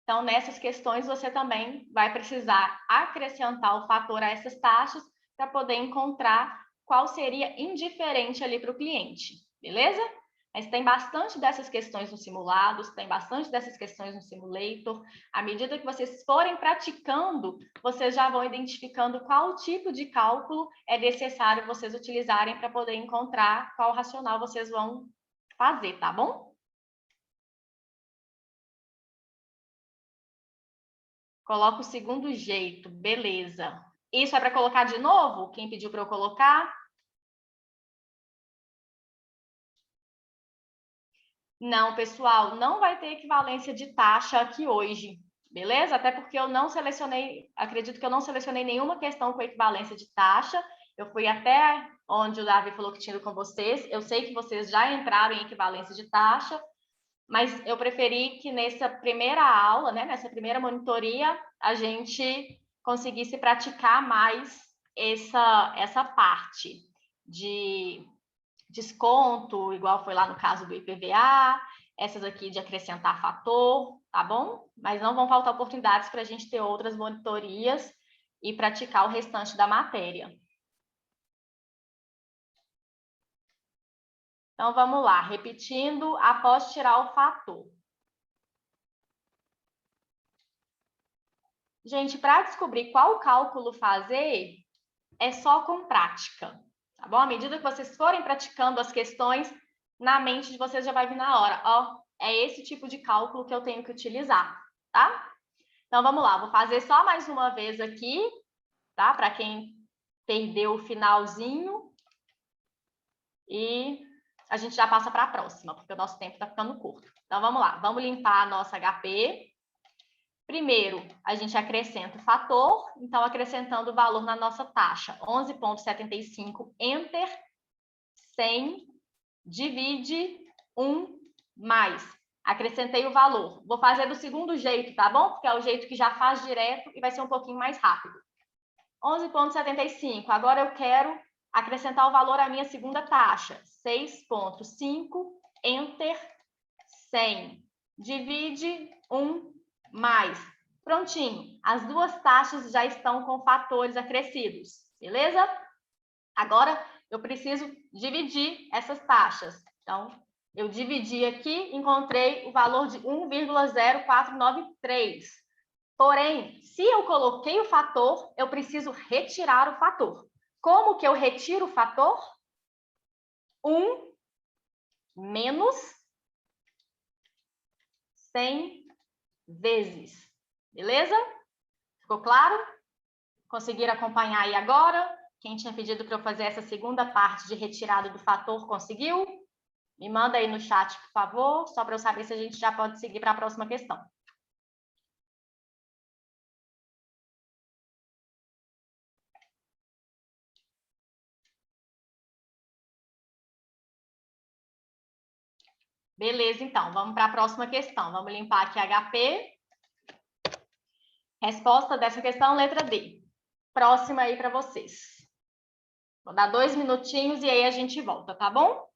Então, nessas questões, você também vai precisar acrescentar o fator a essas taxas para poder encontrar qual seria indiferente ali para o cliente, beleza? Mas tem bastante dessas questões nos simulados, tem bastante dessas questões no simulator. À medida que vocês forem praticando, vocês já vão identificando qual tipo de cálculo é necessário vocês utilizarem para poder encontrar qual racional vocês vão fazer, tá bom? Coloca o segundo jeito, beleza. Isso é para colocar de novo? Quem pediu para eu colocar? Não, pessoal, não vai ter equivalência de taxa aqui hoje, beleza? Até porque eu não selecionei, acredito que eu não selecionei nenhuma questão com equivalência de taxa. Eu fui até onde o Davi falou que tinha com vocês. Eu sei que vocês já entraram em equivalência de taxa, mas eu preferi que nessa primeira aula, né, nessa primeira monitoria, a gente conseguisse praticar mais essa parte de desconto, igual foi lá no caso do IPVA, essas aqui de acrescentar fator, tá bom? Mas não vão faltar oportunidades para a gente ter outras monitorias e praticar o restante da matéria. Então, vamos lá, repetindo, após tirar o fator. Gente, para descobrir qual cálculo fazer, é só com prática, tá bom? À medida que vocês forem praticando as questões, na mente de vocês já vai vir na hora, ó, é esse tipo de cálculo que eu tenho que utilizar, tá? Então, vamos lá, vou fazer só mais uma vez aqui, tá? Para quem perdeu o finalzinho. E a gente já passa para a próxima, porque o nosso tempo está ficando curto. Então, vamos lá, vamos limpar a nossa HP. Primeiro, a gente acrescenta o fator, então acrescentando o valor na nossa taxa, 11,75, Enter, 100, divide 1 mais. Acrescentei o valor. Vou fazer do segundo jeito, tá bom? Porque é o jeito que já faz direto e vai ser um pouquinho mais rápido. 11,75. Agora eu quero acrescentar o valor à minha segunda taxa, 6,5, Enter, 100. Divide 1 mais. Prontinho. As duas taxas já estão com fatores acrescidos, beleza? Agora, eu preciso dividir essas taxas. Então, Eu dividi aqui, encontrei o valor de 1,0493. Porém, se eu coloquei o fator, eu preciso retirar o fator. Como que eu retiro o fator? 1 menos 100 vezes. Beleza? Ficou claro? Conseguiram acompanhar aí agora? Quem tinha pedido para eu fazer essa segunda parte de retirada do fator, conseguiu? Me manda aí no chat, por favor, só para eu saber se a gente já pode seguir para a próxima questão. Beleza, então, vamos para a próxima questão. Vamos limpar aqui HP. Resposta dessa questão, letra D. Próxima aí para vocês. Vou dar 2 minutinhos e aí a gente volta, tá bom?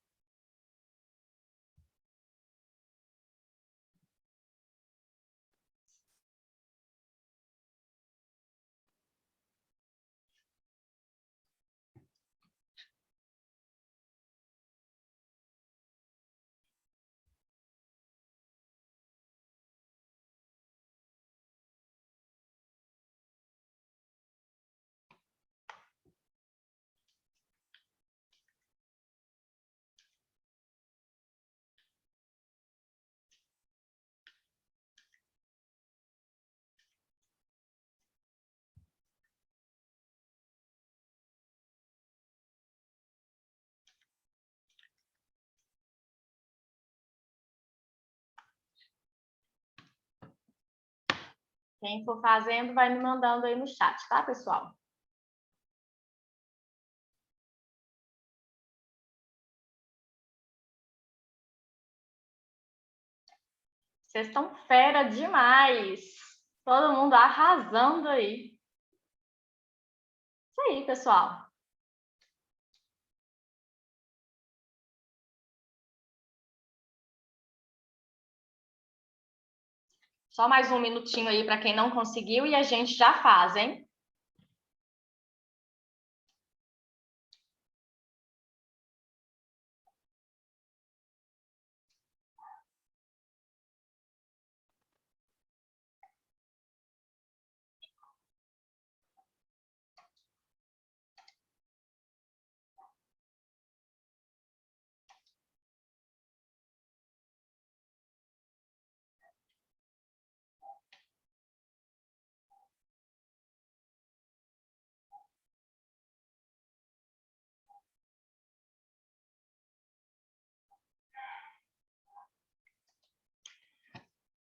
Quem for fazendo, vai me mandando aí no chat, tá, pessoal? Vocês estão fera demais. Todo mundo arrasando aí. Isso aí, pessoal. Só mais um minutinho aí para quem não conseguiu e a gente já faz, hein?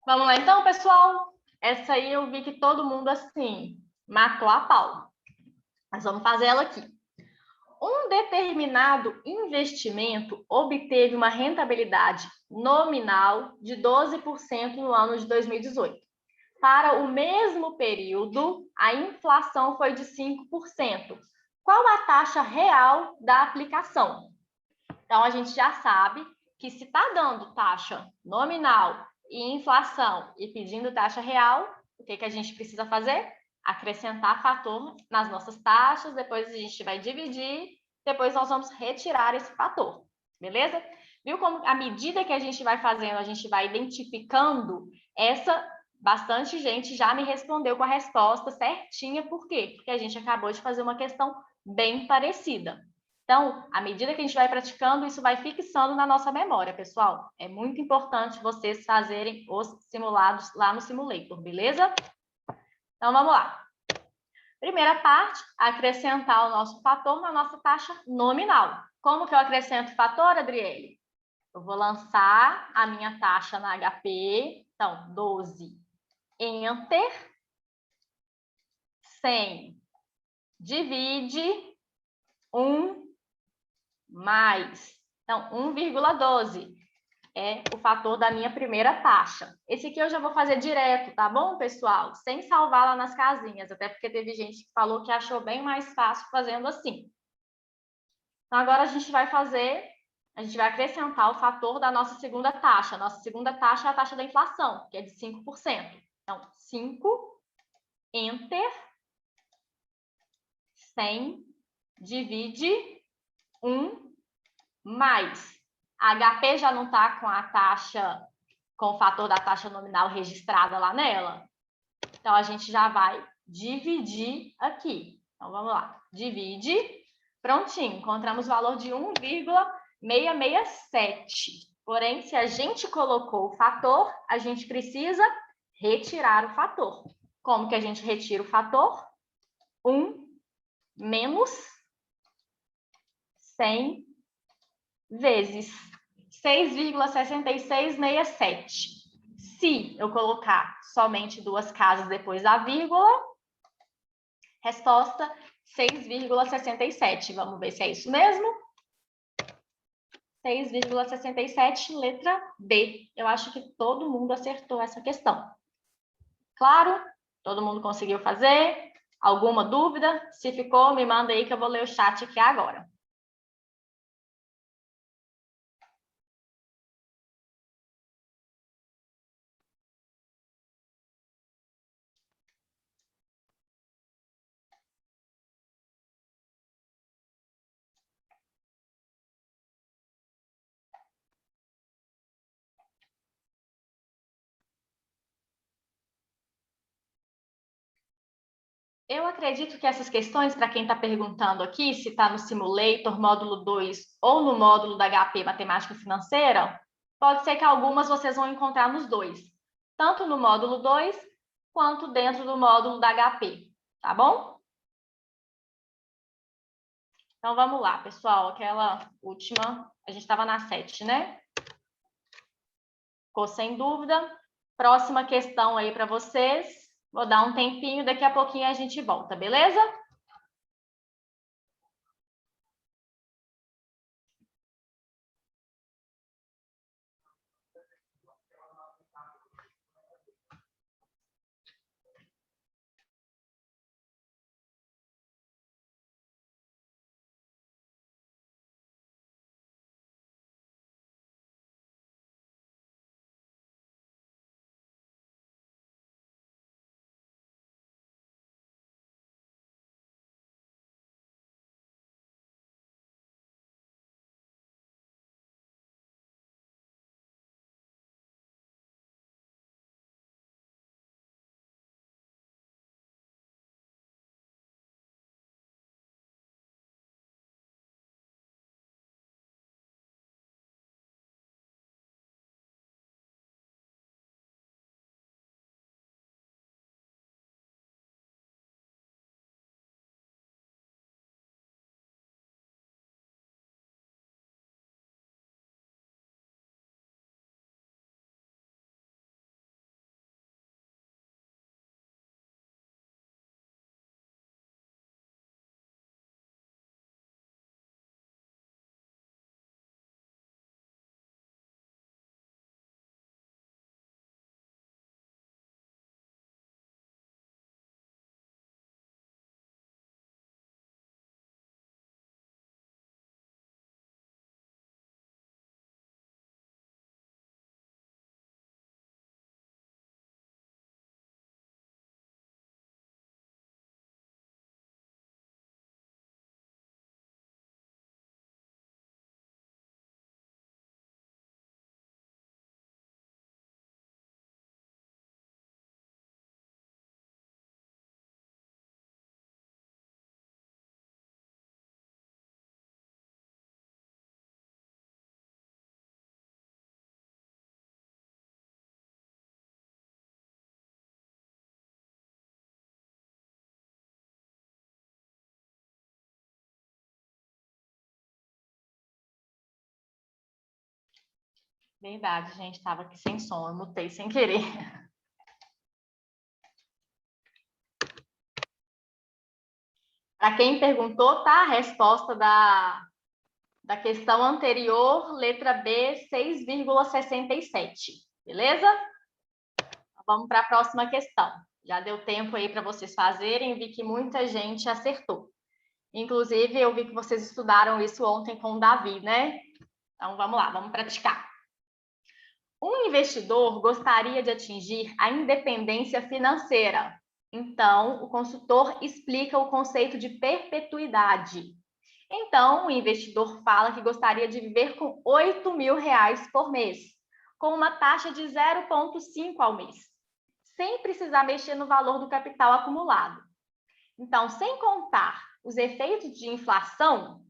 Vamos lá então, pessoal? Essa aí eu vi que todo mundo, assim, matou a pau. Mas vamos fazer ela aqui. Um determinado investimento obteve uma rentabilidade nominal de 12% no ano de 2018. Para o mesmo período, a inflação foi de 5%. Qual a taxa real da aplicação? Então, a gente já sabe que se está dando taxa nominal e inflação e pedindo taxa real, o que a gente precisa fazer? Acrescentar fator nas nossas taxas, depois a gente vai dividir, depois nós vamos retirar esse fator, beleza? Viu como à medida que a gente vai fazendo, a gente vai identificando bastante gente já me respondeu com a resposta certinha, por quê? Porque a gente acabou de fazer uma questão bem parecida. Então, à medida que a gente vai praticando, isso vai fixando na nossa memória, pessoal. É muito importante vocês fazerem os simulados lá no Simulator, beleza? Então, vamos lá. Primeira parte, acrescentar o nosso fator na nossa taxa nominal. Como que eu acrescento o fator, Adriele? Eu vou lançar a minha taxa na HP, então, 12, Enter, 100, divide 1 mais. Então, 1,12 é o fator da minha primeira taxa. Esse aqui eu já vou fazer direto, tá bom, pessoal? Sem salvar lá nas casinhas, até porque teve gente que falou que achou bem mais fácil fazendo assim. Então, agora a gente vai acrescentar o fator da nossa segunda taxa. Nossa segunda taxa é a taxa da inflação, que é de 5%. Então, 5, Enter, 100, divide 1 mais. A HP já não está com a taxa, com o fator da taxa nominal registrada lá nela? Então, a gente já vai dividir aqui. Então, vamos lá. Divide. Prontinho. Encontramos o valor de 1,667. Porém, se a gente colocou o fator, a gente precisa retirar o fator. Como que a gente retira o fator? 1 menos 100 vezes 6,6667. Se eu colocar somente duas casas depois da vírgula, resposta 6,67. Vamos ver se é isso mesmo? 6,67, letra B. Eu acho que todo mundo acertou essa questão. Claro? Todo mundo conseguiu fazer? Alguma dúvida? Se ficou, me manda aí que eu vou ler o chat aqui agora. Eu acredito que essas questões, para quem está perguntando aqui, se está no Simulator, módulo 2 ou no módulo da HP Matemática Financeira, pode ser que algumas vocês vão encontrar nos dois, tanto no módulo 2 quanto dentro do módulo da HP, tá bom? Então, vamos lá, pessoal. Aquela última, a gente estava na 7, né? Ficou sem dúvida. Próxima questão aí para vocês. Vou dar um tempinho, daqui a pouquinho a gente volta, beleza? Verdade, gente, estava aqui sem som, eu mutei sem querer. Para quem perguntou, tá? A resposta da questão anterior, letra B, 6,67. Beleza? Vamos para a próxima questão. Já deu tempo aí para vocês fazerem, vi que muita gente acertou. Inclusive, eu vi que vocês estudaram isso ontem com o Davi, né? Então, vamos lá, vamos praticar. Um investidor gostaria de atingir a independência financeira. Então, o consultor explica o conceito de perpetuidade. Então, o investidor fala que gostaria de viver com R$ 8.000 por mês, com uma taxa de 0,5 ao mês, sem precisar mexer no valor do capital acumulado. Então, sem contar os efeitos de inflação,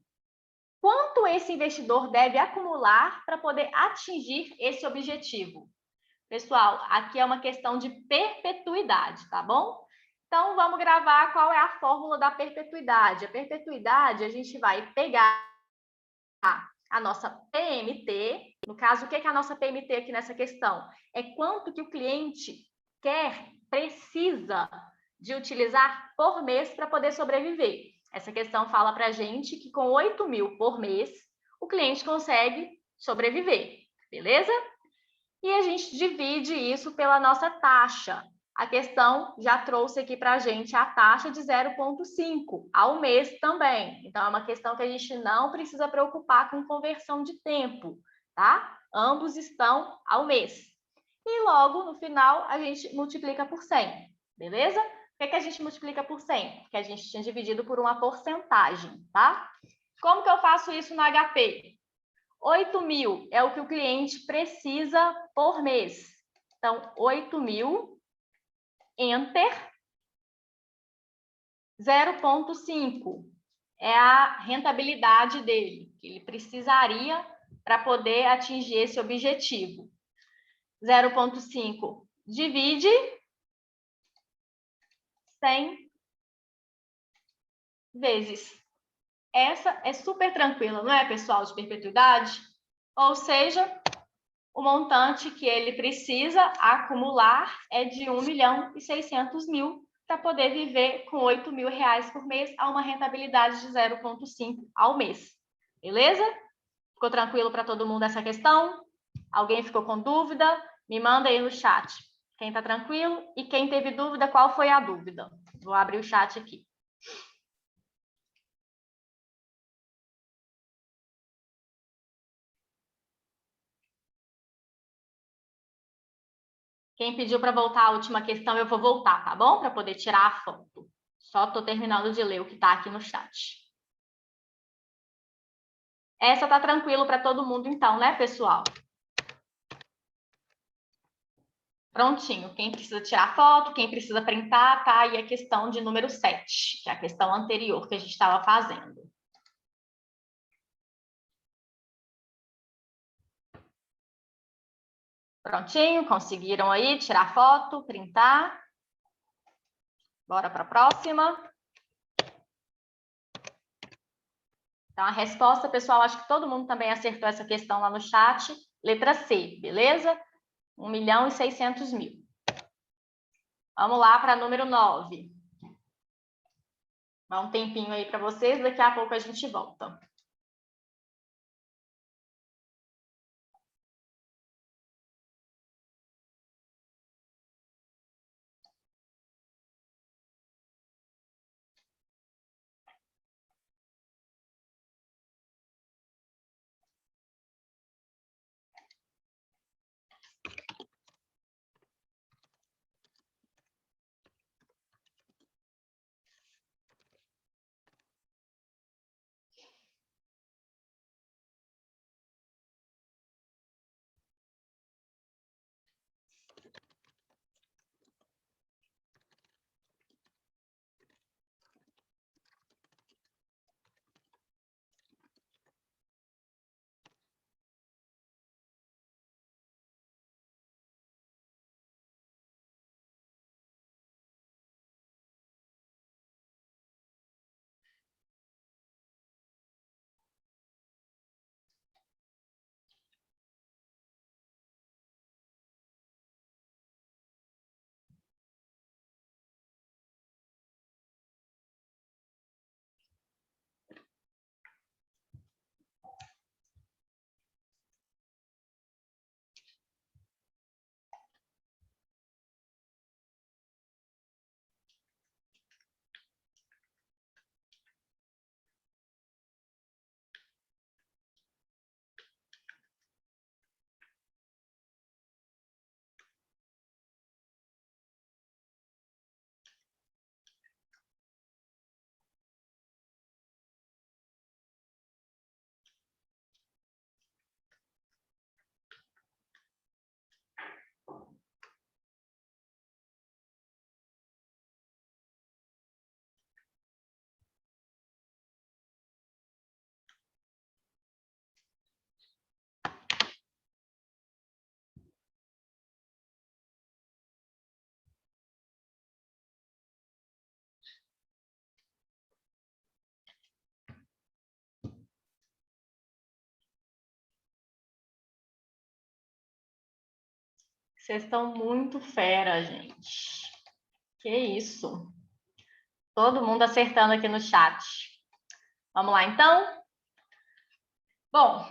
quanto esse investidor deve acumular para poder atingir esse objetivo? Pessoal, aqui é uma questão de perpetuidade, tá bom? Então, vamos gravar qual é a fórmula da perpetuidade. A perpetuidade, a gente vai pegar a nossa PMT. No caso, o que é a nossa PMT aqui nessa questão? É quanto que o cliente precisa de utilizar por mês para poder sobreviver. Essa questão fala para a gente que com 8.000 por mês, o cliente consegue sobreviver, beleza? E a gente divide isso pela nossa taxa. A questão já trouxe aqui para a gente a taxa de 0,5 ao mês também. Então, é uma questão que a gente não precisa preocupar com conversão de tempo, tá? Ambos estão ao mês. E logo, no final, a gente multiplica por 100, beleza? Por que a gente multiplica por 100? Porque a gente tinha dividido por uma porcentagem, tá? Como que eu faço isso no HP? 8.000 é o que o cliente precisa por mês. Então, 8.000, enter, 0,5 é a rentabilidade dele, que ele precisaria para poder atingir esse objetivo. 0,5 divide 100 vezes. Essa é super tranquila, não é, pessoal, de perpetuidade? Ou seja, o montante que ele precisa acumular é de 1.600.000 para poder viver com R$ 8.000 por mês a uma rentabilidade de 0,5 ao mês. Beleza? Ficou tranquilo para todo mundo essa questão? Alguém ficou com dúvida? Me manda aí no chat. Quem está tranquilo? E quem teve dúvida, qual foi a dúvida? Vou abrir o chat aqui. Quem pediu para voltar a última questão, eu vou voltar, tá bom? Para poder tirar a foto. Só estou terminando de ler o que está aqui no chat. Essa tá tranquilo para todo mundo, então, né, pessoal? Prontinho. Quem precisa tirar foto, quem precisa printar, tá aí a questão de número 7, que é a questão anterior que a gente estava fazendo. Prontinho, conseguiram aí tirar foto, printar? Bora para a próxima. Então, a resposta, pessoal, acho que todo mundo também acertou essa questão lá no chat. Letra C, beleza? 1.600.000. Vamos lá para número 9. Dá um tempinho aí para vocês, daqui a pouco a gente volta. Vocês estão muito fera, gente. Que isso? Todo mundo acertando aqui no chat. Vamos lá, então? Bom,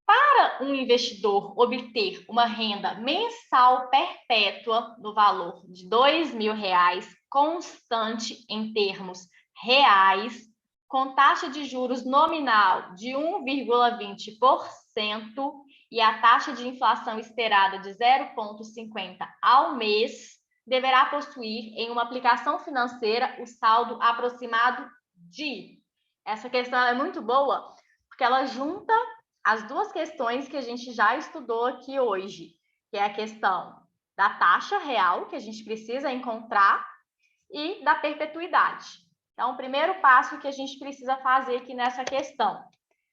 para um investidor obter uma renda mensal perpétua no valor de R$ 2.000, constante em termos reais, com taxa de juros nominal de 1,20% e a taxa de inflação esperada de 0,50 ao mês, deverá possuir em uma aplicação financeira o saldo aproximado de... Essa questão é muito boa, porque ela junta as duas questões que a gente já estudou aqui hoje, que é a questão da taxa real, que a gente precisa encontrar, e da perpetuidade. Então, o primeiro passo que a gente precisa fazer aqui nessa questão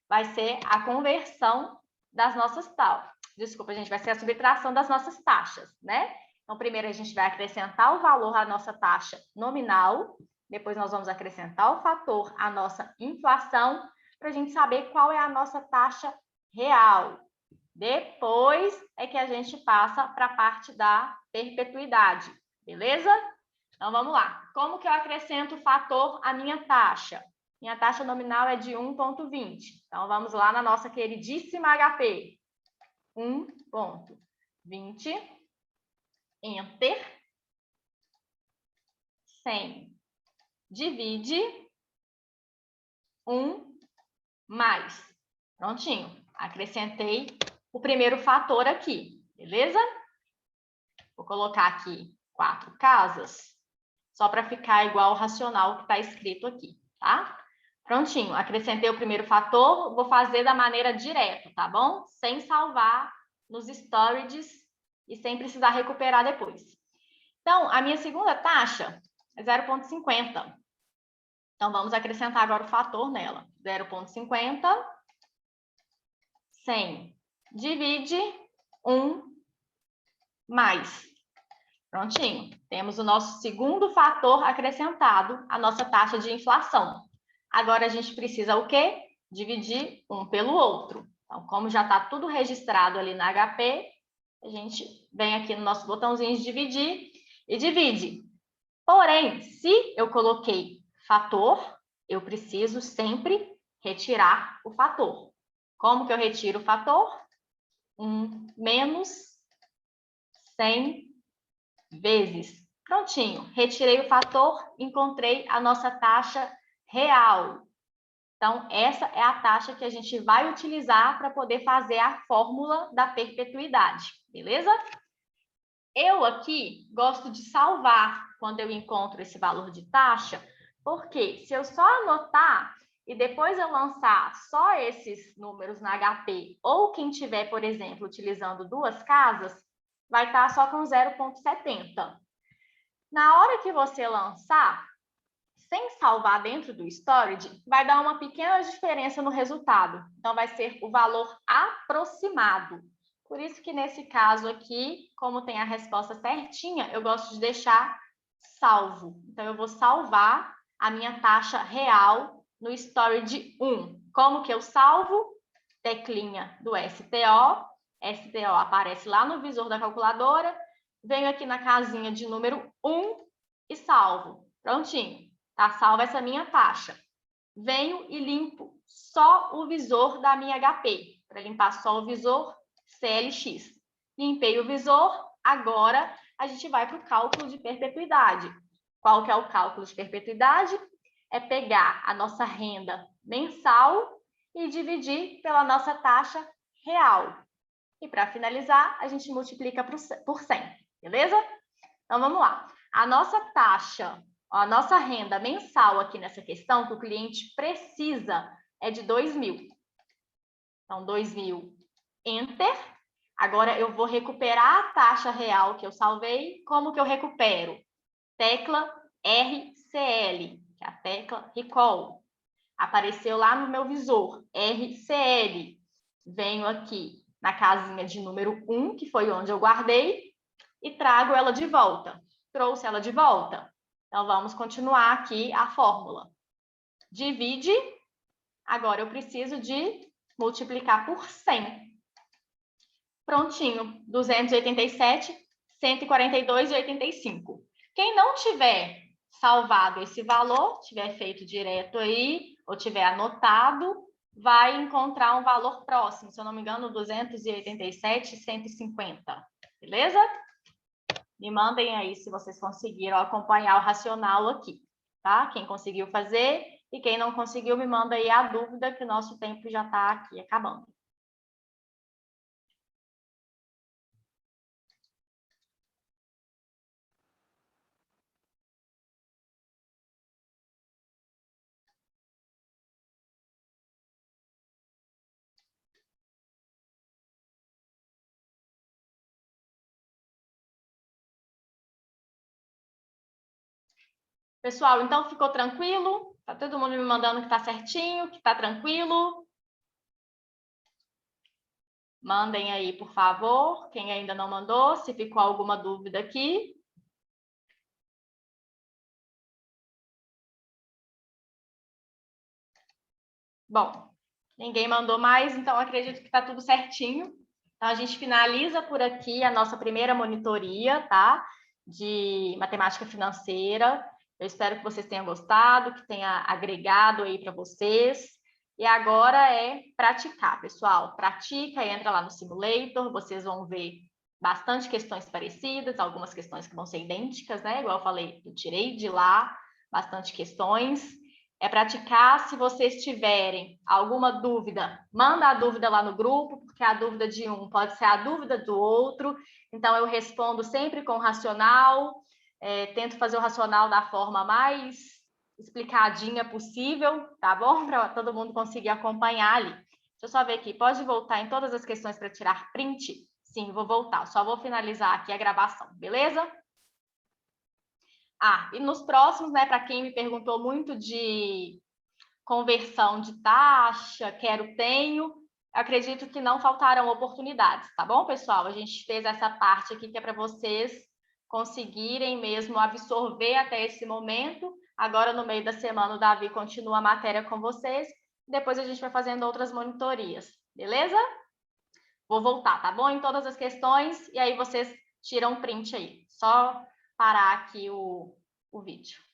vai ser a conversão das nossas taxas. Desculpa, gente, vai ser a subtração das nossas taxas, né? Então, primeiro a gente vai acrescentar o valor à nossa taxa nominal, depois nós vamos acrescentar o fator à nossa inflação, para a gente saber qual é a nossa taxa real. Depois é que a gente passa para a parte da perpetuidade, beleza? Então, vamos lá. Como que eu acrescento o fator à minha taxa? Minha taxa nominal é de 1,20. Então, vamos lá na nossa queridíssima HP. 1,20. Enter. 100. Divide 1 mais. Prontinho. Acrescentei o primeiro fator aqui, beleza? Vou colocar aqui 4 casas, só para ficar igual o racional que está escrito aqui, tá? Prontinho, acrescentei o primeiro fator, vou fazer da maneira direta, tá bom? Sem salvar nos storages e sem precisar recuperar depois. Então, a minha segunda taxa é 0,50. Então, vamos acrescentar agora o fator nela. 0,50, 100, divide 1 mais. Prontinho. Temos o nosso segundo fator acrescentado, a nossa taxa de inflação. Agora, a gente precisa o quê? Dividir um pelo outro. Então, como já está tudo registrado ali na HP, a gente vem aqui no nosso botãozinho de dividir e divide. Porém, se eu coloquei fator, eu preciso sempre retirar o fator. Como que eu retiro o fator? 1 menos 100 vezes. Prontinho. Retirei o fator, encontrei a nossa taxa real. Então, essa é a taxa que a gente vai utilizar para poder fazer a fórmula da perpetuidade, beleza? Eu aqui gosto de salvar quando eu encontro esse valor de taxa, porque se eu só anotar e depois eu lançar só esses números na HP, ou quem tiver, por exemplo, utilizando duas casas, vai estar só com 0,70. Na hora que você lançar, sem salvar dentro do storage, vai dar uma pequena diferença no resultado. Então, vai ser o valor aproximado. Por isso que nesse caso aqui, como tem a resposta certinha, eu gosto de deixar salvo. Então, eu vou salvar a minha taxa real no storage 1. Como que eu salvo? Teclinha do STO. STO aparece lá no visor da calculadora. Venho aqui na casinha de número 1 e salvo. Prontinho. Tá salva essa minha taxa. Venho e limpo só o visor da minha HP. Para limpar só o visor, CLX. Limpei o visor, agora a gente vai para o cálculo de perpetuidade. Qual que é o cálculo de perpetuidade? É pegar a nossa renda mensal e dividir pela nossa taxa real. E para finalizar, a gente multiplica por 100, beleza? Então, vamos lá. A nossa taxa, a nossa renda mensal aqui nessa questão, que o cliente precisa, é de 2.000. Então, 2.000, enter. Agora, eu vou recuperar a taxa real que eu salvei. Como que eu recupero? Tecla RCL, que é a tecla Recall. Apareceu lá no meu visor, RCL. Venho aqui na casinha de número 1, que foi onde eu guardei, e trago ela de volta. Trouxe ela de volta. Então, vamos continuar aqui a fórmula. Divide. Agora, eu preciso de multiplicar por 100. Prontinho. 287 142,85. Quem não tiver salvado esse valor, tiver feito direto aí, ou tiver anotado, vai encontrar um valor próximo, se eu não me engano, 287,150. Beleza? Me mandem aí se vocês conseguiram acompanhar o racional aqui, tá? Quem conseguiu fazer e quem não conseguiu, me manda aí a dúvida, que o nosso tempo já está aqui acabando. Pessoal, então ficou tranquilo? Tá todo mundo me mandando que tá certinho, que tá tranquilo? Mandem aí, por favor, quem ainda não mandou, se ficou alguma dúvida aqui. Bom, ninguém mandou mais, então acredito que está tudo certinho. Então, a gente finaliza por aqui a nossa primeira monitoria, tá? De matemática financeira. Eu espero que vocês tenham gostado, que tenha agregado aí para vocês. E agora é praticar, pessoal. Pratica, entra lá no Simulator, vocês vão ver bastante questões parecidas, algumas questões que vão ser idênticas, né? Igual eu falei, eu tirei de lá bastante questões. É praticar. Se vocês tiverem alguma dúvida, manda a dúvida lá no grupo, porque a dúvida de um pode ser a dúvida do outro. Então, eu respondo sempre com racional, tento fazer o racional da forma mais explicadinha possível, tá bom? Para todo mundo conseguir acompanhar ali. Deixa eu só ver aqui, pode voltar em todas as questões para tirar print? Sim, vou voltar, só vou finalizar aqui a gravação, beleza? Ah, e nos próximos, né, para quem me perguntou muito de conversão de taxa, quero, tenho, acredito que não faltarão oportunidades, tá bom, pessoal? A gente fez essa parte aqui que é para vocês conseguirem mesmo absorver até esse momento. Agora, no meio da semana, o Davi continua a matéria com vocês, depois a gente vai fazendo outras monitorias, beleza? Vou voltar, tá bom? Em todas as questões, e aí vocês tiram um print aí. Só parar aqui o vídeo.